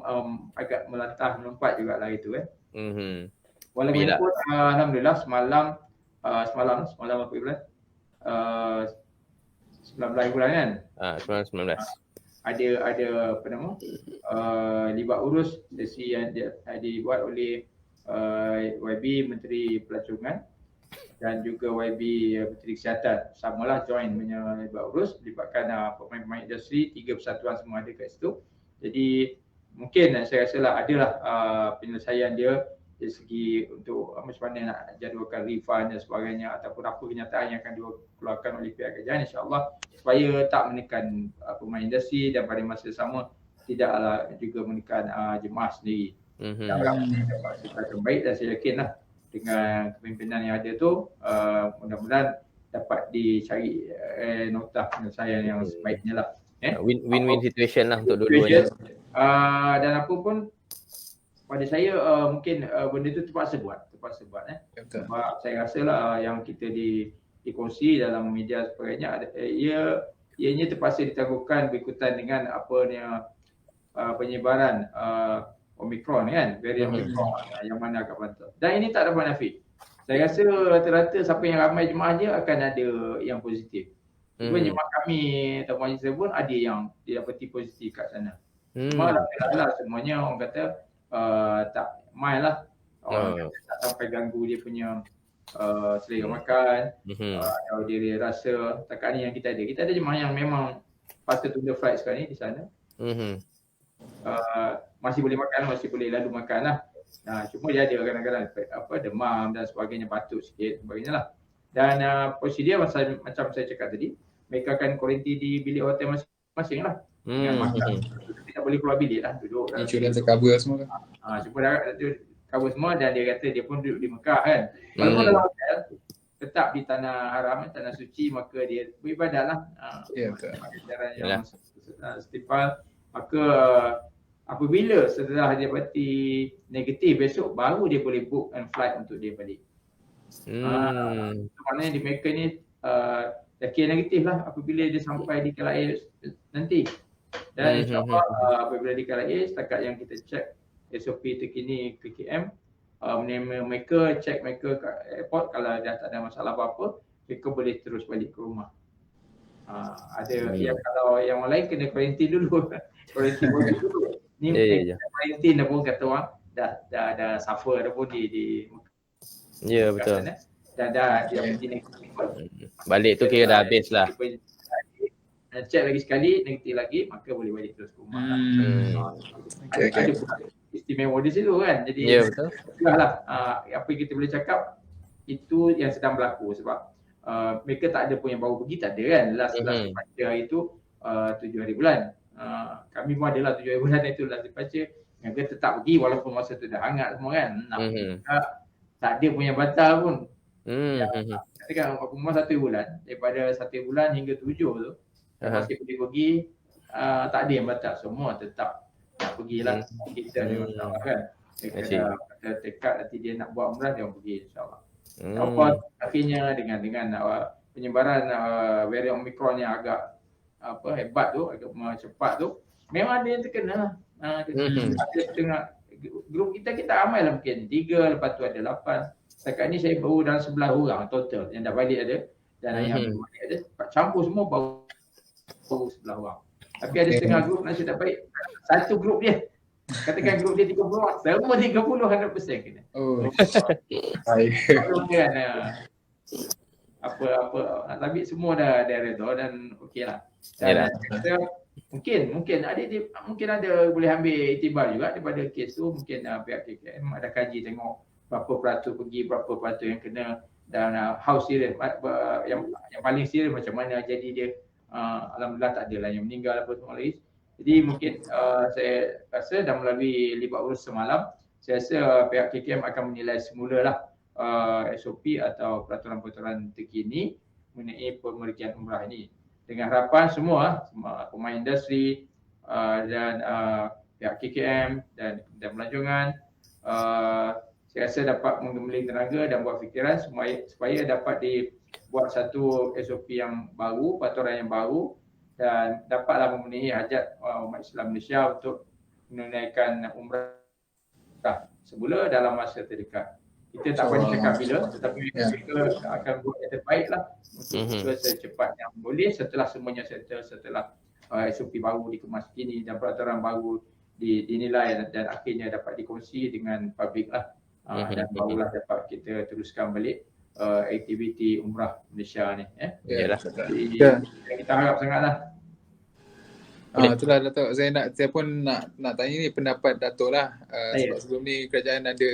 C: agak melantah melompat juga lah itu kan. Walaupun alhamdulillah semalam apa bulan? 19 bulan kan? 19. Ada apa nama? Libat urus sesi yang dibuat oleh YB Menteri Pelacuran dan juga YB Menteri Kesihatan. Samalah join punya libat urus, melibatkan pemain-pemain industri, 3 persatuan semua ada kat situ. Jadi mungkin saya rasa lah adalah penyelesaian dia dari segi untuk macam mana nak jadualkan refund dan sebagainya, ataupun apa kenyataan yang akan dikeluarkan oleh pihak kerajaan, insyaAllah supaya tak menekan pemain industri dan pada masa sama tidaklah juga menekan jemaah sendiri. Dapat baik, dan saya yakinlah dengan kepimpinan yang ada tu mudah-mudahan dapat dicari nota penyelesaian yang sebaiknya lah.
B: Win-win situation lah untuk dua-duanya.
C: Dan apa pun pada saya mungkin benda tu terpaksa buat. Sebab saya rasa lah yang kita dikongsi dalam media sebagainya, ia ianya terpaksa ditangguhkan berikutan dengan penyebaran Omicron kan, varian Omicron yang mana agak bantal. Dan ini tak dapat nafi. Saya rasa rata-rata siapa yang ramai jemaah je akan ada yang positif. Cuma jemaah kami tabung haji pun ada yang didapati positif kat sana. Cuma alhamdulillah semuanya orang kata tak main lah. Orang kata tak sampai ganggu dia punya selera makan atau dia rasa. Takat ni yang kita ada. Kita ada jemaah yang memang patut tunda flight sekarang ni di sana. Masih boleh makan, masih boleh lalu makan lah. Cuma dia ada kadang-kadang demam dan sebagainya, batuk sikit sebagainya lah. Dan prosedur macam saya cakap tadi, mereka akan kuarantin di bilik hotel masing-masing lah. Dengan makan. Tidak boleh keluar bilik lah, duduk.
D: Insurans cover semua kan?
C: Cuma dah cover semua dan dia kata dia pun duduk di Mekah kan. Walaupun dalam hotel, tetap di tanah haram, tanah suci, maka dia beribadat lah.
D: Ya, betul.
C: Cara yang setimpal. Maka apabila setelah dia dapati negatif besok, baru dia boleh book and flight untuk dia balik. Maknanya di Amerika ni dah kira negatif lah apabila dia sampai di KLIA nanti. Dan insyaAllah apabila di KLIA, setakat yang kita check SOP terkini KKM, mereka check mereka kat airport, kalau dah tak ada masalah apa-apa, mereka boleh terus balik ke rumah. Yang kalau yang lain kena kuarantin dulu. Kuarantin dulu. Ni kuarantin dah pun kata orang dah suffer dah pun di
B: Ya betul.
C: Dah dia pergi negatif.
B: Balik tu kira dah habis lah.
C: Check lagi sekali, negatif lagi, maka boleh balik terus ke rumah lah. Ada istimewa di situ kan. Jadi
B: betul.
C: Lah, apa yang kita boleh cakap itu yang sedang berlaku sebab mereka tak ada pun yang baru pergi, tak ada kan. Last departure itu 7 hari bulan. Kami pun adalah 7 hari bulan itu last departure. Mereka tetap pergi walaupun masa tu dah hangat semua kan. Tak ada pun yang batal pun. Katakan rumah 1 bulan, daripada 1 bulan hingga 7 tu masih boleh pergi, tak ada yang batal, semua tetap nak pergilah. Kita ada masalah kan. Mereka dah tekad nanti dia nak buat umrah, dia orang pergi insyaAllah. Apa akhirnya dengan penyebaran varian Omicron yang agak hebat tu, agak cepat tu, memang ada yang terkena. Ada setengah grup kita ramai lah, mungkin 3, lepas tu ada 8. Setakat ni saya baru dalam 11 orang total yang dah balik ada, dan yang balik ada, campur semua baru 11 orang. Tapi ada setengah grup nasib tak baik, satu grup dia, katakan grup dia 30 orang, semua 30 100% kena. Baik. Apa tapi semua dah redha dan okeylah. Dan mungkin ada boleh ambil iktibar juga daripada kes tu. Mungkin pihak KKM ada kaji tengok berapa peratus pergi, berapa peratus yang kena, dan how serius, yang paling serius macam mana. Jadi dia alhamdulillah tak adalah yang meninggal apa semua lagi. Jadi mungkin saya rasa dah melalui libat urus semalam, saya rasa pihak KKM akan menilai semula lah SOP atau peraturan-peraturan terkini mengenai pemergian umrah ini. Dengan harapan semua pemain industri dan pihak KKM dan pelancongan, saya rasa dapat menggembali tenaga dan buat fikiran supaya dapat dibuat satu SOP yang baru, peraturan yang baru, dan dapatlah memenuhi hajat umat Islam Malaysia untuk menunaikan umrah semula dalam masa terdekat. Kita tak boleh cakap bila, tetapi kita akan buat yang terbaik lah untuk secepat yang boleh setelah semuanya settle, setelah SOP baru dikemas kini dan peraturan baru dinilai dan akhirnya dapat dikongsi dengan publik lah. Dan barulah dapat kita teruskan balik aktiviti umrah Malaysia ni. Kita harap sangatlah.
D: Itulah Datuk, saya pun nak tanya ni pendapat Datuk lah. Sebab sebelum ni kerajaan ada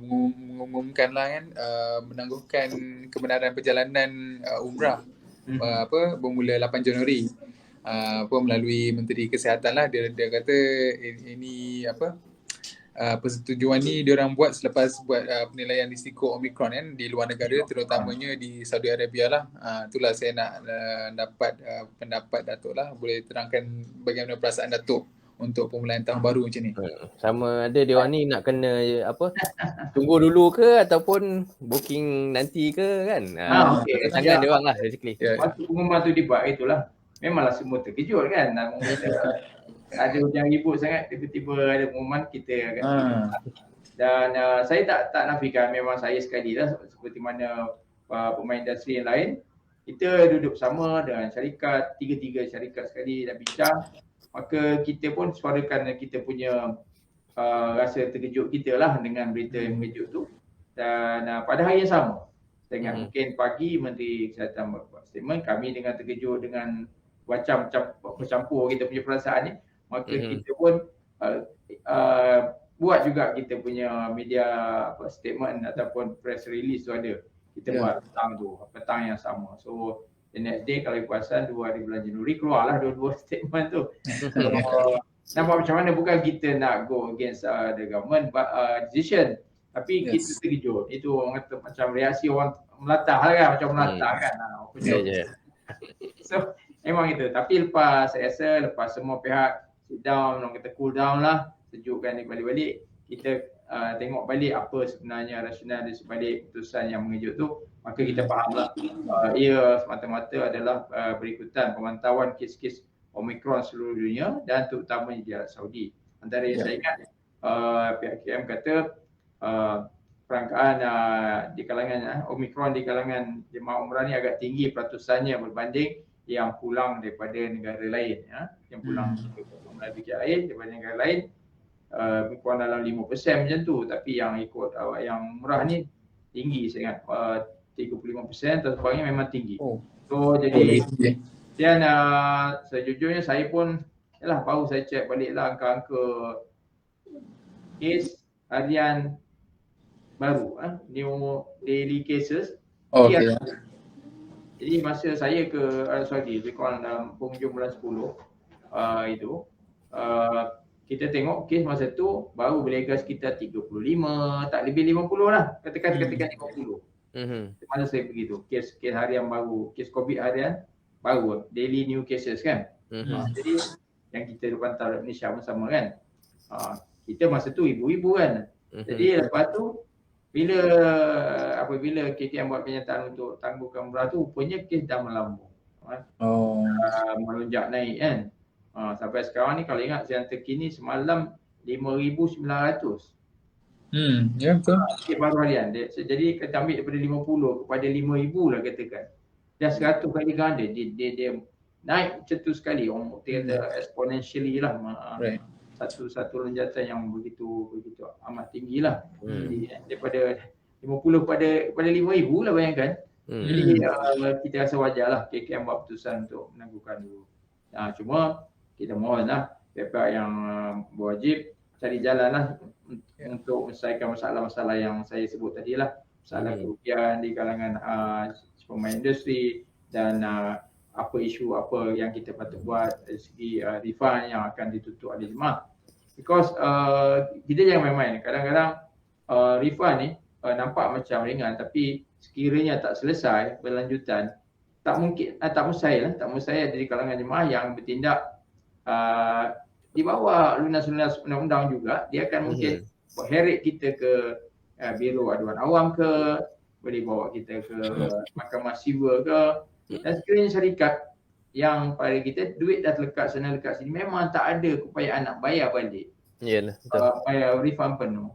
D: mengumumkan lah kan, menangguhkan kebenaran perjalanan umrah bermula 8 Januari. Melalui Menteri Kesihatan lah, dia kata ini persetujuan ni diorang buat selepas buat penilaian risiko Omicron kan di luar negara, terutamanya di Saudi Arabia lah. Itulah saya nak dapat pendapat Datuk lah. Boleh terangkan bagaimana perasaan Datuk untuk permulaan tahun baru macam ni?
B: Sama ada diorang ni nak kena tunggu dulu ke ataupun booking nanti ke kan? Tangan diorang lah basically.
C: Waktu pengumuman tu dibuat itulah. memanglah semua terkejut kan. Namun kita ada hujan ribut sangat, tiba-tiba ada pengumuman, kita agak dan saya tak nafikan, memang saya sekali lah seperti mana pemain industri yang lain, kita duduk sama dengan syarikat, 3 syarikat sekali dah bincang, maka kita pun suarakan kita punya rasa terkejut kita lah dengan berita yang mengejut tu. Dan pada hari yang sama, saya ingat mungkin pagi Menteri Kesihatan buat statement, kami dengan terkejut dengan macam-macam bercampur kita punya perasaan ni, maka kita pun buat juga kita punya media statement ataupun press release tu ada. Kita buat petang yang sama. So the next day kalau perasan 2 hari bulan Januari keluarlah dua-dua statement tu. Nampak macam mana, bukan kita nak go against the government decision, tapi kita terkejut. Itu orang kata macam reaksi orang melatah lah kan, macam melatah kan. So memang itu. Tapi saya rasa lepas semua pihak sit down, orang kata cool down lah, sejukkan dia balik-balik, kita tengok balik apa sebenarnya rasional di sebalik keputusan yang mengejut tu, maka kita fahamlah ia semata-mata adalah berikutan pemantauan kes-kes Omicron seluruh dunia dan terutamanya di Arab Saudi. Antara yang saya ingat pihak KM kata perangkaan di kalangan Omicron di kalangan jemaah umrah ni agak tinggi peratusannya berbanding yang pulang daripada negara lain, yang pulang melalui pihak lain daripada negara lain, kurang dalam 5% macam tu. Tapi yang ikut yang murah ni tinggi, saya ingat 35% atau sebagainya, memang tinggi. So jadi dan sejujurnya saya pun baru saya cek balik lah angka-angka kes harian baru, new daily cases. Jadi masa saya ke Arab Saudi, lebih kurang dalam penghujung bulan 10 itu, kita tengok kes masa tu baru berlega sekitar 35, tak lebih 50 lah, katakan 50. Masa saya pergi tu, kes harian baru, kes COVID harian baru, daily new cases kan. Jadi yang kita pantau di Malaysia pun sama kan. Kita masa tu ibu-ibu kan. Jadi lepas tu apabila KKM buat kenyataan untuk tangguhkan umrah tu, rupanya kes dah melambung. Melonjak naik kan. Sampai sekarang ni kalau ingat yang terkini semalam 5,900.
D: Ya betul.
C: Kes baru harian. Jadi kita ambil daripada 50 kepada 5,000 lah katakan. Dah 100 kali ganda. Dia naik macam tu sekali. Orang kata exponentially lah. Satu lonjatan yang begitu amat tinggi lah. Jadi daripada 50 kepada 5,000 lah, bayangkan. Jadi kita rasa wajar lah KKM buat keputusan untuk menangguhkan dulu. Cuma kita mohon lah pihak yang berwajib cari jalan lah untuk menyelesaikan masalah-masalah yang saya sebut tadi lah. Masalah kerugian di kalangan pemain industri dan apa isu apa yang kita patut buat dari segi refund yang akan ditutup oleh jemaah. Because kita jangan main-main. Kadang-kadang refund ni nampak macam ringan, tapi sekiranya tak selesai berlanjutan, tak mustahil ada di kalangan jemaah yang bertindak di bawah lunas-lunas undang-undang juga. Dia akan mungkin heret kita ke Biro Aduan Awam ke, boleh bawa kita ke Mahkamah Sivil ke. Dan sekiranya syarikat yang pada kita duit dah terlekat sana lekat sini, memang tak ada keupayaan nak bayar balik. Bayar refund penuh.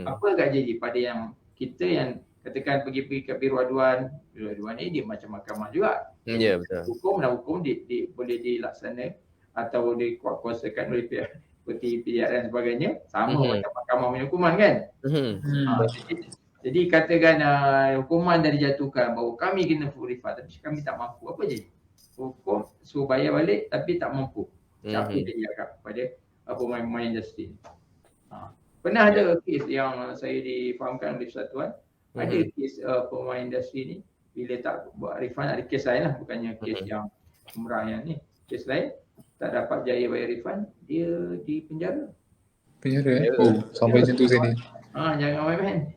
C: Apa agak jadi pada yang kita yang katakan pergi ke Biro Aduan ni dia macam mahkamah juga. Betul. Hukum boleh dilaksanakan atau dikuatkuasakan oleh pihak seperti PDR dan sebagainya, sama macam mahkamah punya hukuman kan. Jadi katakan hukuman dah dijatuhkan bahawa kami kena full refund, tapi kami tak mampu, apa jadi? Hukum suruh bayar balik tapi tak mampu. Siapa dia cakap kepada pemain industri ni? Pernah ada kes yang saya difahamkan oleh persatuan, ada kes pemain industri ni bila tak buat refund, ada kes lain lah, bukannya kes yang umrah yang ni, kes lain tak dapat jaya bayar refund, dia di penjara. Sampai macam tu saya ni. Jangan main-main.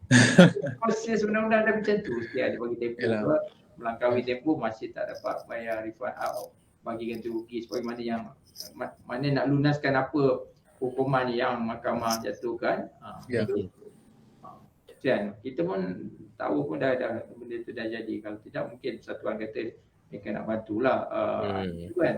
C: Proses undang-undang dah macam tu. Dia ada bagi tempoh, melangkaui tempoh masih tak dapat bayar refund, bagi ganti rugi sebagaimana yang mana nak lunaskan apa hukuman yang mahkamah jatuhkan. Kita pun tahu pun dah benda tu dah jadi. Kalau tidak mungkin persatuan kata mereka nak bantulah itu kan.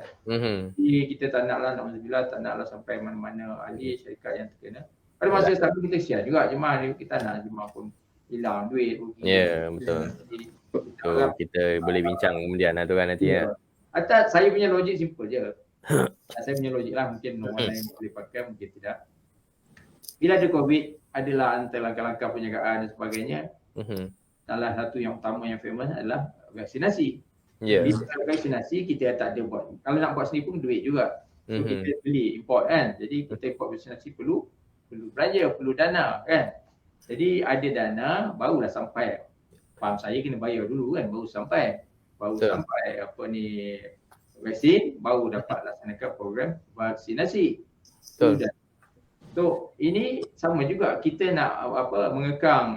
C: Jadi kita tak naklah, alhamdulillah tak naklah sampai mana-mana ahli syarikat yang terkena. Pada masa satu kita share juga jemaah ni, kita nak jemaah pun hilang duit rugi.
B: Ya, betul.
C: Jadi
B: So, kita boleh bincang kemudian tu kan nanti ya.
C: Atas saya punya logik simple je. Saya punya logik lah, mungkin orang lain boleh pakai, mungkin tidak. Bila ada COVID, adalah antara langkah-langkah penjagaan dan sebagainya. Salah satu yang utama yang famous adalah vaksinasi. Bila vaksinasi kita tak ada buat. Kalau nak buat sendiri pun duit juga. So kita beli, import kan. Jadi kita import vaksinasi perlu belanja, perlu dana kan. Jadi ada dana barulah sampai. Faham saya kena bayar dulu kan, baru sampai apa ni vaksin, baru dapat laksanakan program vaksinasi. So ini sama juga, kita nak mengekang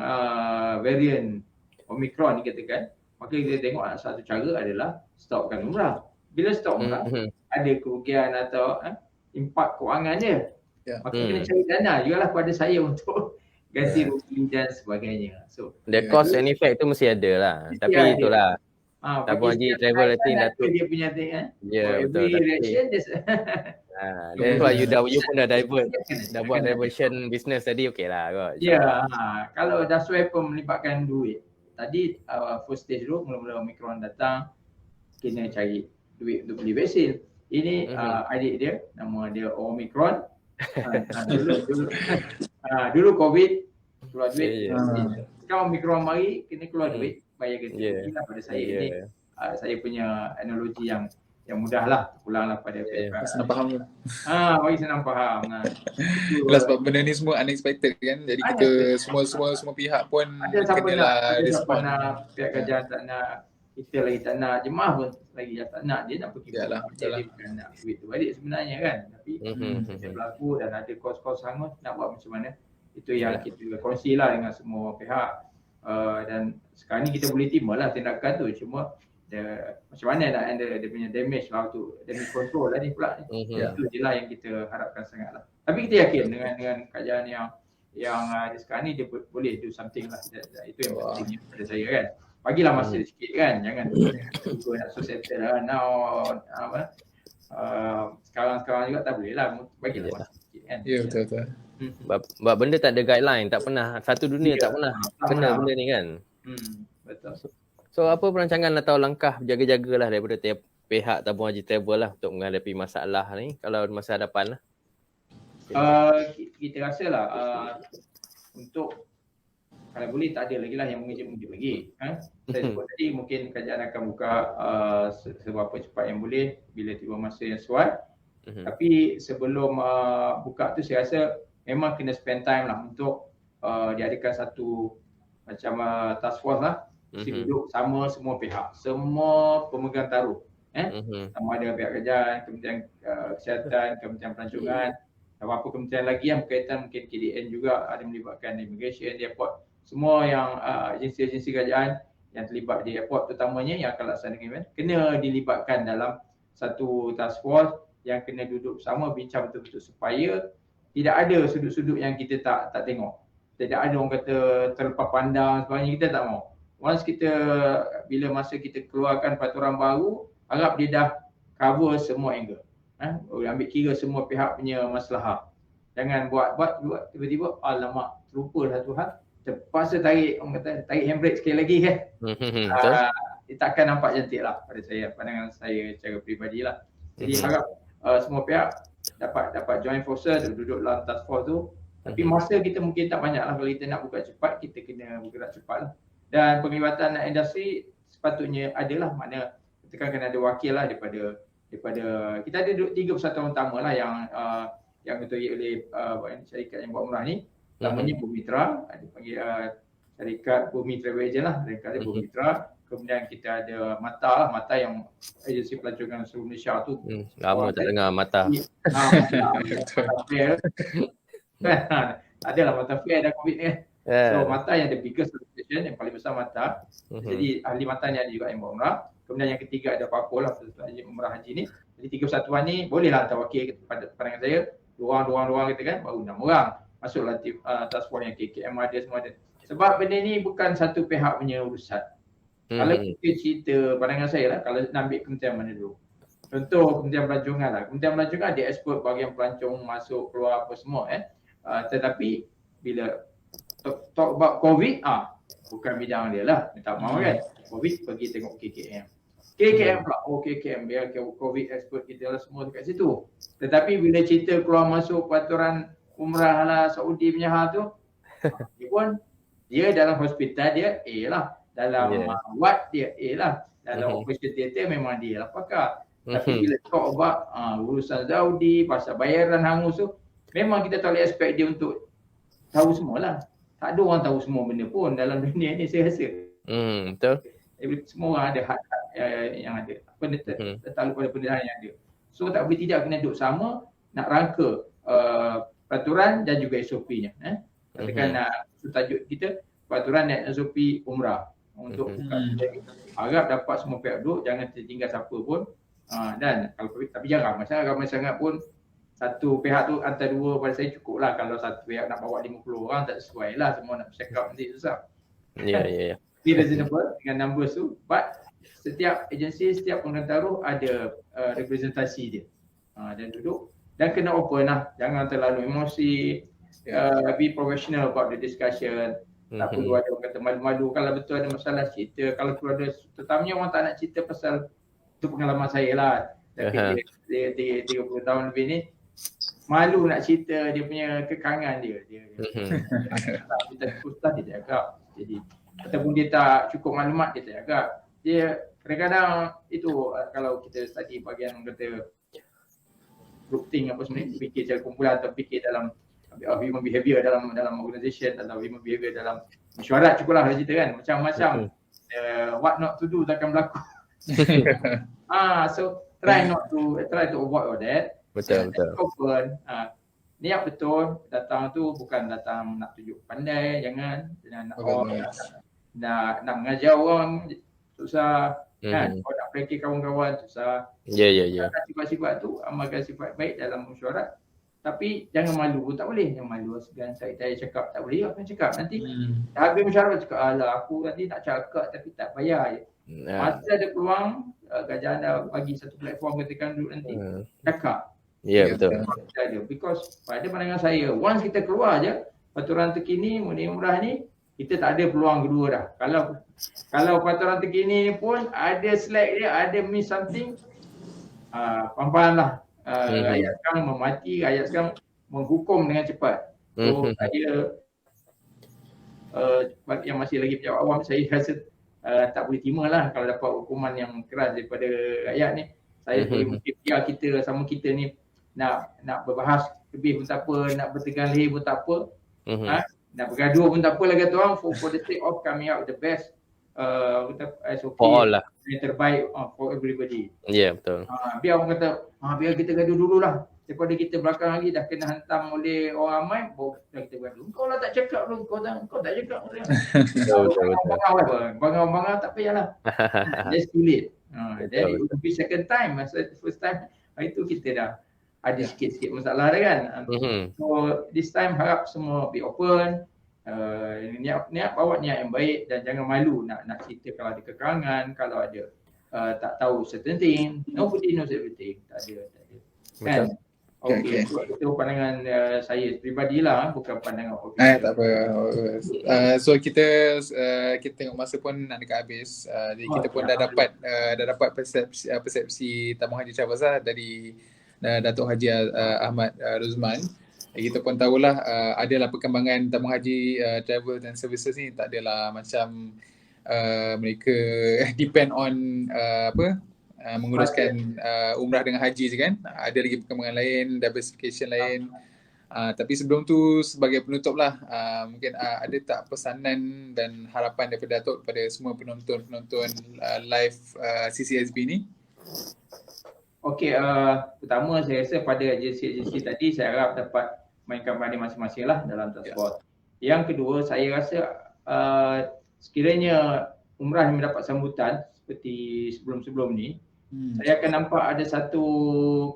C: varian Omicron ni katakan, maka kita tengok satu cara adalah stopkan umrah. Bila stop umrah, ada kerugian atau impak kewangan dia. Maka kena cari dana jugalah pada saya untuk ganti rugi dan sebagainya. So
B: the cost and effect tu mesti ada lah. Tapi ada. Itulah tabung haji travel nanti Datuk
C: dia punya thing
B: betul.
C: Reaction
B: That's why you pun dah divert. Dah buat diversion business tadi okey lah kot.
C: Kalau dah swipe pun melibatkan duit. Tadi first stage dulu mula-mula Omicron datang, kena cari duit untuk beli vaksin. Ini adik dia, nama dia Omicron. Dulu COVID keluar duit. Sekarang Omicron mari kena keluar duit, bayar ganti rugi lah pada saya. Ini saya punya analogi yang mudah lah, pulanglah pada
D: senang faham tu.
C: Bagi senang faham.
D: Sebab benda ni semua unexpected kan. Jadi kita semua pihak pun kenalah respon.
C: Pihak kerajaan tak nak, kita lagi tak nak, jemaah pun lagi tak nak, dia nak pergi dia bukan nak duit tu balik sebenarnya kan. Tapi dia berlaku dan ada kos-kos hangus, nak buat macam mana, itu yang kita kongsi lah dengan semua pihak. Dan sekarang ni kita boleh terima lah tindakan tu, cuma macam mana nak handle dia punya damage lah tu, damage control lah ni pula. Itu je lah yang kita harapkan sangat lah. Tapi kita yakin dengan kajian yang sekarang ni dia boleh do something lah. Itu yang penting pada saya kan. Bagilah masa sikit kan, jangan nak societal lah now sekarang juga tak boleh lah, bagilah masa sikit kan.
D: Ya betul.
B: Sebab benda tak ada guideline, tak pernah, satu dunia tak pernah kena benda ni kan.
C: Betul.
B: So apa perancangan atau langkah jaga-jagalah daripada pihak tabung haji travel lah untuk menghadapi masalah ni kalau masa hadapan lah?
C: Kita rasa lah untuk kalau boleh tak ada lagi lah yang mengejut lagi. Saya sebut tadi mungkin kerajaan akan buka seberapa cepat yang boleh bila tiba masa yang sesuai. Tapi sebelum buka tu saya rasa memang kena spend time lah untuk diadakan satu macam task force lah. Mesti duduk sama semua pihak, semua pemegang taruh. Sama ada pihak kerajaan, Kementerian Kesihatan, Kementerian Pelancongan, apa kementerian lagi yang berkaitan, mungkin KDN juga ada melibatkan immigration di airport. Semua yang agensi-agensi kerajaan yang terlibat di airport terutamanya yang akan laksanakan event kena dilibatkan dalam satu task force yang kena duduk bersama bincang betul-betul supaya tidak ada sudut-sudut yang kita tak tengok. Tidak ada orang kata terlepas pandang sebagainya, kita tak mau. Once kita bila masa kita keluarkan peraturan baru, harap dia dah cover semua angle. Ambil kira semua pihak punya masalah. Jangan buat tiba-tiba alamak terlupa satu hal, terpaksa tarik, orang kata tarik handbrake sekali lagi kan. Dia takkan nampak cantik lah pada saya, pandangan saya secara peribadi lah. Jadi harap semua pihak dapat join forces, duduk dalam task force tu. Tapi masa kita mungkin tak banyak lah, kalau kita nak buka cepat, kita kena bergerak cepat lah. Dan penglibatan industri sepatutnya adalah, mana kita kan kena ada wakil lah daripada kita ada 3 persatuan utama lah yang ditutup oleh syarikat yang buat umrah ni. Namanya Bumitra, ada panggil syarikat Bumi Travel Agent lah, syarikat Bumitra. Kemudian kita ada Mata yang agensi pelancongan seluruh Malaysia tu.
B: Lama tak dengar Mata.
C: Adalah Mata Fair dah COVID ni kan. So Mata yang the biggest association, yang paling besar Mata. Jadi ahli Mata ni ada juga yang buat umrah. Kemudian yang ketiga ada Papo lah, umrah haji ni. Jadi 3 persatuan ni bolehlah hantar wakil kepada pandangan saya. 2 orang kita kan, baru 6 orang. Masuklah task force yang KKM ada, semua ada. Sebab benda ni bukan satu pihak punya urusan. Kalau kita cerita pandangan saya lah, kalau nak ambil kementerian mana dulu. Contoh Kementerian Pelancongan lah. Kementerian Pelancongan ada ekspert bahagian pelancong masuk keluar apa semua tetapi bila talk about COVID bukan bidang dia lah. Tak mahu kan. COVID pergi tengok KKM. KKM pula. KKM biar COVID expert kita lah semua dekat situ. Tetapi bila cerita keluar masuk peraturan umrah lah Saudi punya hal tu, dia pun dia dalam hospital dia A lah. Dalam ward dia A lah. Dalam operation theater memang dia lah pakar. Tapi bila talk about urusan Saudi, pasal bayaran hangus tu, memang kita tak boleh expect dia untuk tahu semualah. Tak ada orang tahu semua benda pun dalam dunia ni saya rasa.
B: Betul.
C: Semua orang ada hak yang ada. Tertakluk pada benda yang ada. So tak boleh tidak kena duduk sama nak rangka peraturan dan juga SOP-nya. Katakan tajuk kita peraturan dan SOP umrah untuk harap dapat semua pihak duduk, jangan tertinggal siapa pun. Dan kalau tapi jarang ramai sangat pun satu pihak tu antara dua pada saya cukup lah. Kalau satu pihak nak bawa 50 orang tak sesuai lah, semua nak bercakap nanti susah.
B: Ya.
C: Be reasonable dengan numbers tu, but setiap agensi, setiap pengantaruh ada representasi dia dan duduk dan kena open lah, jangan terlalu emosi, be professional about the discussion. Tak perlu ada orang kata malu-malu, kalau betul ada masalah cerita, kalau perlu ada, terutamanya orang tak nak cerita pasal itu pengalaman saya lah. Tapi dia 30 tahun lebih ni malu nak cerita dia punya kekangan dia. Dia tak agak. Jadi ataupun dia tak cukup maklumat, dia tak agak. Dia kadang-kadang itu kalau kita study bahagian kata group think apa sebenarnya, fikir secara kumpulan atau fikir dalam human behavior dalam organisation atau human behavior dalam mesyuarat, cukuplah cerita kan, macam-macam what not to do takkan berlaku. So try to avoid all that.
B: Betul.
C: Open. Niat betul, datang tu bukan datang nak tunjuk pandai, jangan nak mengajar orang susah kan. Kalau nak praktik kawan-kawan susah.
B: Ya.
C: Sifat-sifat tu amalkan sifat baik dalam mesyuarat. Tapi jangan malu pun tak boleh. Jangan malu segan saya cakap tak boleh, apa cakap nanti habis mesyuarat cakap alah aku nanti nak cakap tapi tak bayar je. Masa ada peluang, kerajaan dah bagi satu platform katakan duduk nanti cakap.
B: Ya, betul.
C: Because pada pandangan saya, once kita keluar je peraturan terkini mengenai umrah ni, kita tak ada peluang kedua dah. Kalau peraturan terkini ni pun ada slack dia, ada miss something, pelan-pelan lah. Rakyat sekarang memati, rakyat sekarang menghukum dengan cepat. So saya yang masih lagi pejabat awam, saya rasa tak boleh terima lah kalau dapat hukuman yang keras daripada rakyat ni. Saya boleh biar kita sama kita ni nak berbahas lebih pun tak apa, nak bertegang leher pun tak apa, nak bergaduh pun tak apa lah kata orang, for the sake of coming out the best SOP yang terbaik for everybody.
B: Ya, betul.
C: Biar orang kata biar kita gaduh dululah daripada kita belakang lagi dah kena hantam oleh orang ramai, baru kita gaduh. Kau lah tak cakap dulu, kau tak cakap. Bangang-bangang tak payahlah. Let's do it. Then it will be second time. First time itu kita dah ada sikit-sikit masalah dah kan. So this time harap semua be open. Niat bawa niat yang baik dan jangan malu nak cerita kalau ada kekangan, kalau ada tak tahu certain thing. Nobody knows everything. Tak ada. Kan? Okay. Itu pandangan saya peribadilah, bukan pandangan official.
D: Tak apa. So kita tengok masa pun nak dekat habis. Jadi kita pun dah dapat persepsi Tabung Haji Travels dari Datuk Haji Ahmad Ruzman. Kita pun tahulah adalah perkembangan Tabung Haji Travel dan Services ni tak adalah macam mereka depend on menguruskan umrah dengan haji je kan. Ada lagi perkembangan lain, diversification lain. Tapi sebelum tu sebagai penutup lah, mungkin ada tak pesanan dan harapan daripada Datuk kepada semua penonton live CCSB ni?
C: Okey, pertama saya rasa pada agensi-agensi tadi saya harap dapat mainkan peranan masing-masing lah dalam transport. Yang kedua, saya rasa sekiranya umrah yang mendapat sambutan seperti sebelum-sebelum ni, saya akan nampak ada satu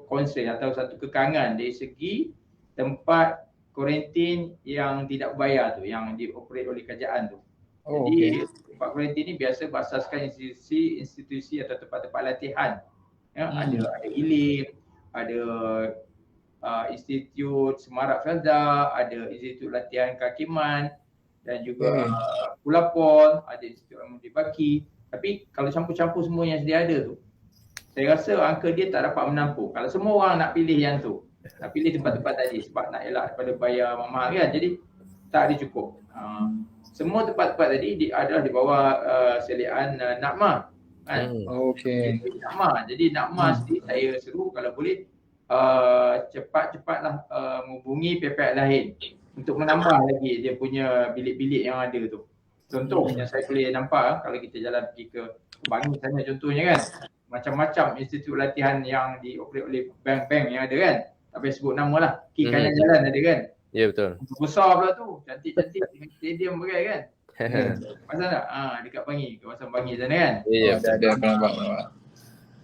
C: concern atau satu kekangan dari segi tempat kuarantin yang tidak bayar tu, yang dioperate oleh kerajaan tu. Jadi tempat kuarantin ni biasa berasaskan institusi atau tempat-tempat latihan. Ya, ada ILIM, ada Institut Semarak Felda, ada Institut Latihan Kehakiman dan juga Pulapol, ada Institut Amudi Baki. Tapi kalau campur-campur semua yang sedia ada tu, saya rasa angka dia tak dapat menampung. Kalau semua orang nak pilih yang tu, nak pilih tempat-tempat tadi sebab nak elak daripada bayar mahal kan, jadi tak ada cukup. Semua tempat-tempat tadi adalah di bawah seliaan NAKMA kan.
D: Okey.
C: NAKMA. Jadi NAKMA sendiri saya seru kalau boleh cepat-cepatlah menghubungi pihak-pihak lain untuk menambah lagi dia punya bilik-bilik yang ada tu. Contoh yang saya boleh nampak kalau kita jalan pergi ke Bangi sana contohnya kan, macam-macam institut latihan yang dioperate oleh bank-bank yang ada kan. Tak payah sebut nama lah, kiri kanan jalan ada kan.
B: Ya betul.
C: Besar pula tu, cantik-cantik dengan stadium bagai kan. Pasal tak? Dekat Bangi, kawasan Bangi sana kan.
B: Ya
D: Ada nampak.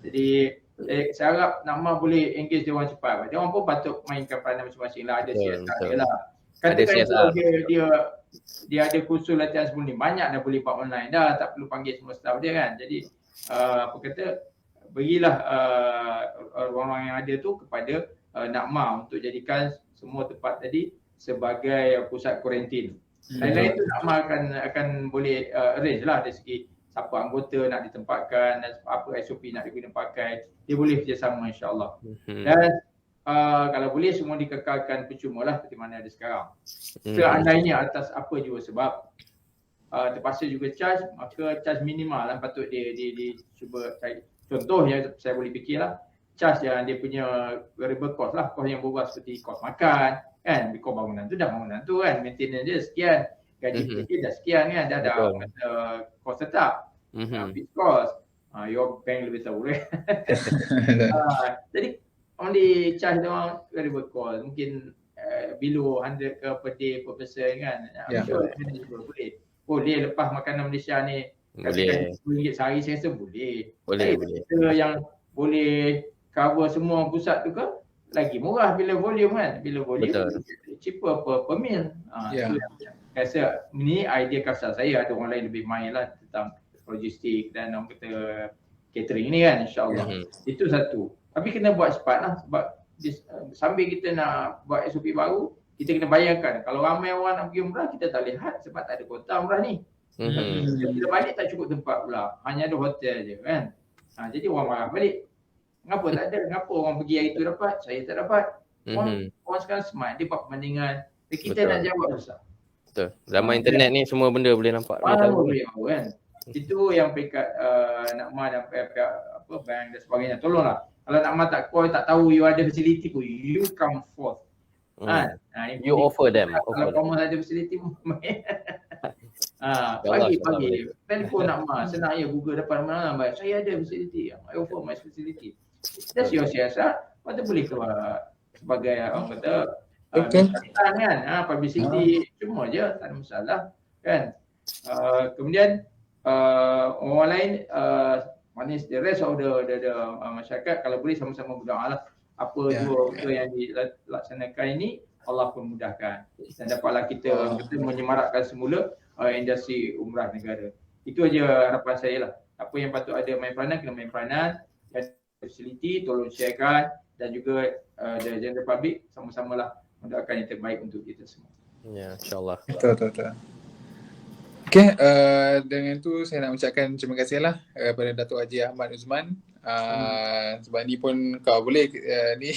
C: Jadi saya harap NAKMA boleh engage dia orang cepat. Dia orang pun patut mainkan peranan masing-masing lah. Ada CSR dia lah. Katakan dia ada kursus latihan sebelum ni, banyak dah boleh buat online dah, tak perlu panggil semua staff dia kan. Jadi apa kata, berilah ruang-ruang yang ada tu kepada NAKMA untuk jadikan semua tempat tadi sebagai pusat kuarantin. Lain-lain tu NAKMA akan boleh arrange lah dari segi siapa anggota nak ditempatkan dan apa SOP nak digunakan pakai. Dia boleh kerjasama insya-Allah. Dan kalau boleh semua dikekalkan percuma lah seperti mana ada sekarang. Seandainya atas apa juga sebab terpaksa juga charge, maka charge minimal lah patut dia cuba cari. Contoh yang saya boleh fikirlah, charge yang dia punya variable cost lah, cost yang berubah seperti cost makan kan, kos bangunan tu dah bangunan tu kan, maintenance dia sekian, gaji dia dah sekian kan, dah ada cost tetap, fixed cost. Your bank lebih tahu kan. Jadi only charge doang variable cost, mungkin below 100 ke per day per person kan. Sure, boleh lepas makanan Malaysia ni katakan RM10 sehari, saya rasa boleh. Kita yang boleh cover semua pusat tu ke lagi murah bila volume kan. Bila volume cheaper per meal. Saya rasa ni idea kasar saya, ada orang lain lebih main lah tentang logistik dan orang kata catering ni kan, insyaAllah. Itu satu. Tapi kena buat cepat lah sebab sambil kita nak buat SOP baru, kita kena bayangkan kalau ramai orang nak pergi umrah, kita tak lihat sebab tak ada kota umrah ni. Kita balik tak cukup tempat pula, hanya ada hotel je kan. Jadi orang marah balik. Kenapa tak ada? Kenapa orang pergi hari tu dapat, saya tak dapat? Orang sekarang smart, dia buat perbandingan. Kita nak jawab susah.
B: Betul. Zaman internet ni semua benda boleh nampak.
C: Boleh tahu kan. Itu yang peringkat NAKMA dan pihak bank dan sebagainya. Tolonglah. Kalau NAKMA tak call, tak tahu you ada facility pun, you come forth.
B: You offer them.
C: Kalau kamu ada facility pun pagi. Telefon NAKMA, senang je Google depan mana, saya ada facility. I offer my facility. That's your siasat. Patut boleh keluar sebagai orang kata kan, publicity cuma je, tak ada masalah kan. Kemudian orang lain manis the rest of the masyarakat kalau boleh sama-sama berdoa lah apa juga yang dilaksanakan ini Allah pun mudahkan dan dapatlah kita menyemarakkan semula industri umrah negara. Itu aja harapan saya lah. Apa yang patut ada main peranan, kena main peranan, dan facility tolong sharekan dan juga the general public sama-samalah mendoakan yang terbaik untuk kita semua.
B: Ya, insyaAllah.
D: Betul. Okay, dengan tu saya nak ucapkan terima kasih lah kepada Datuk Haji Ahmad Uzman. Sebab ni pun kau boleh ni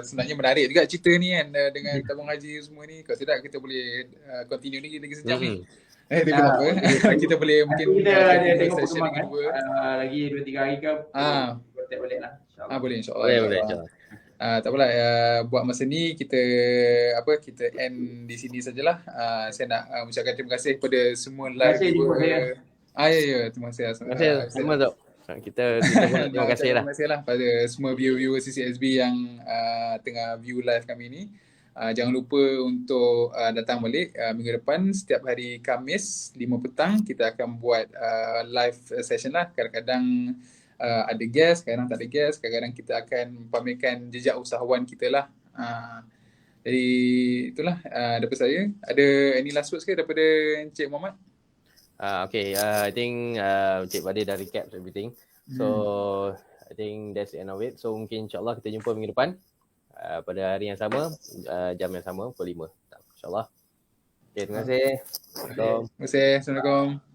D: sebenarnya menarik juga cerita ni kan dengan tabung haji semua ni. Kalau tidak kita boleh continue ni lagi sejam ni. Tapi tak apa. Kita boleh mungkin
C: kita tengok perkembangan lagi 2-3 hari ke kita balik lah insyaAllah.
D: Boleh insyaAllah.
B: Boleh insyaAllah.
D: Tak apalah, buat masa ni kita end di sini sajalah. Saya nak ucapkan terima kasih kepada semua live viewer. Terima kasih.
B: Terima kasih semua Dok. Kita terima kasih lah.
D: Terima kasih lah pada semua viewer CCSB yang tengah view live kami ni. Jangan lupa untuk datang balik minggu depan setiap hari Khamis 5 petang kita akan buat live session lah. Kadang-kadang ada guest, kadang-kadang tak ada guest, kadang-kadang kita akan pamerkan jejak usahawan kita lah. Jadi itulah daripada saya. Ada any last words ke daripada Encik Muhammad?
B: Okay, I think Cik Badir dah recap everything. So I think that's the end of it. So mungkin insyaAllah kita jumpa minggu depan pada hari yang sama, jam yang sama, pukul 5. InsyaAllah. Okay, terima kasih. Assalamualaikum.
D: Terima kasih. Assalamualaikum.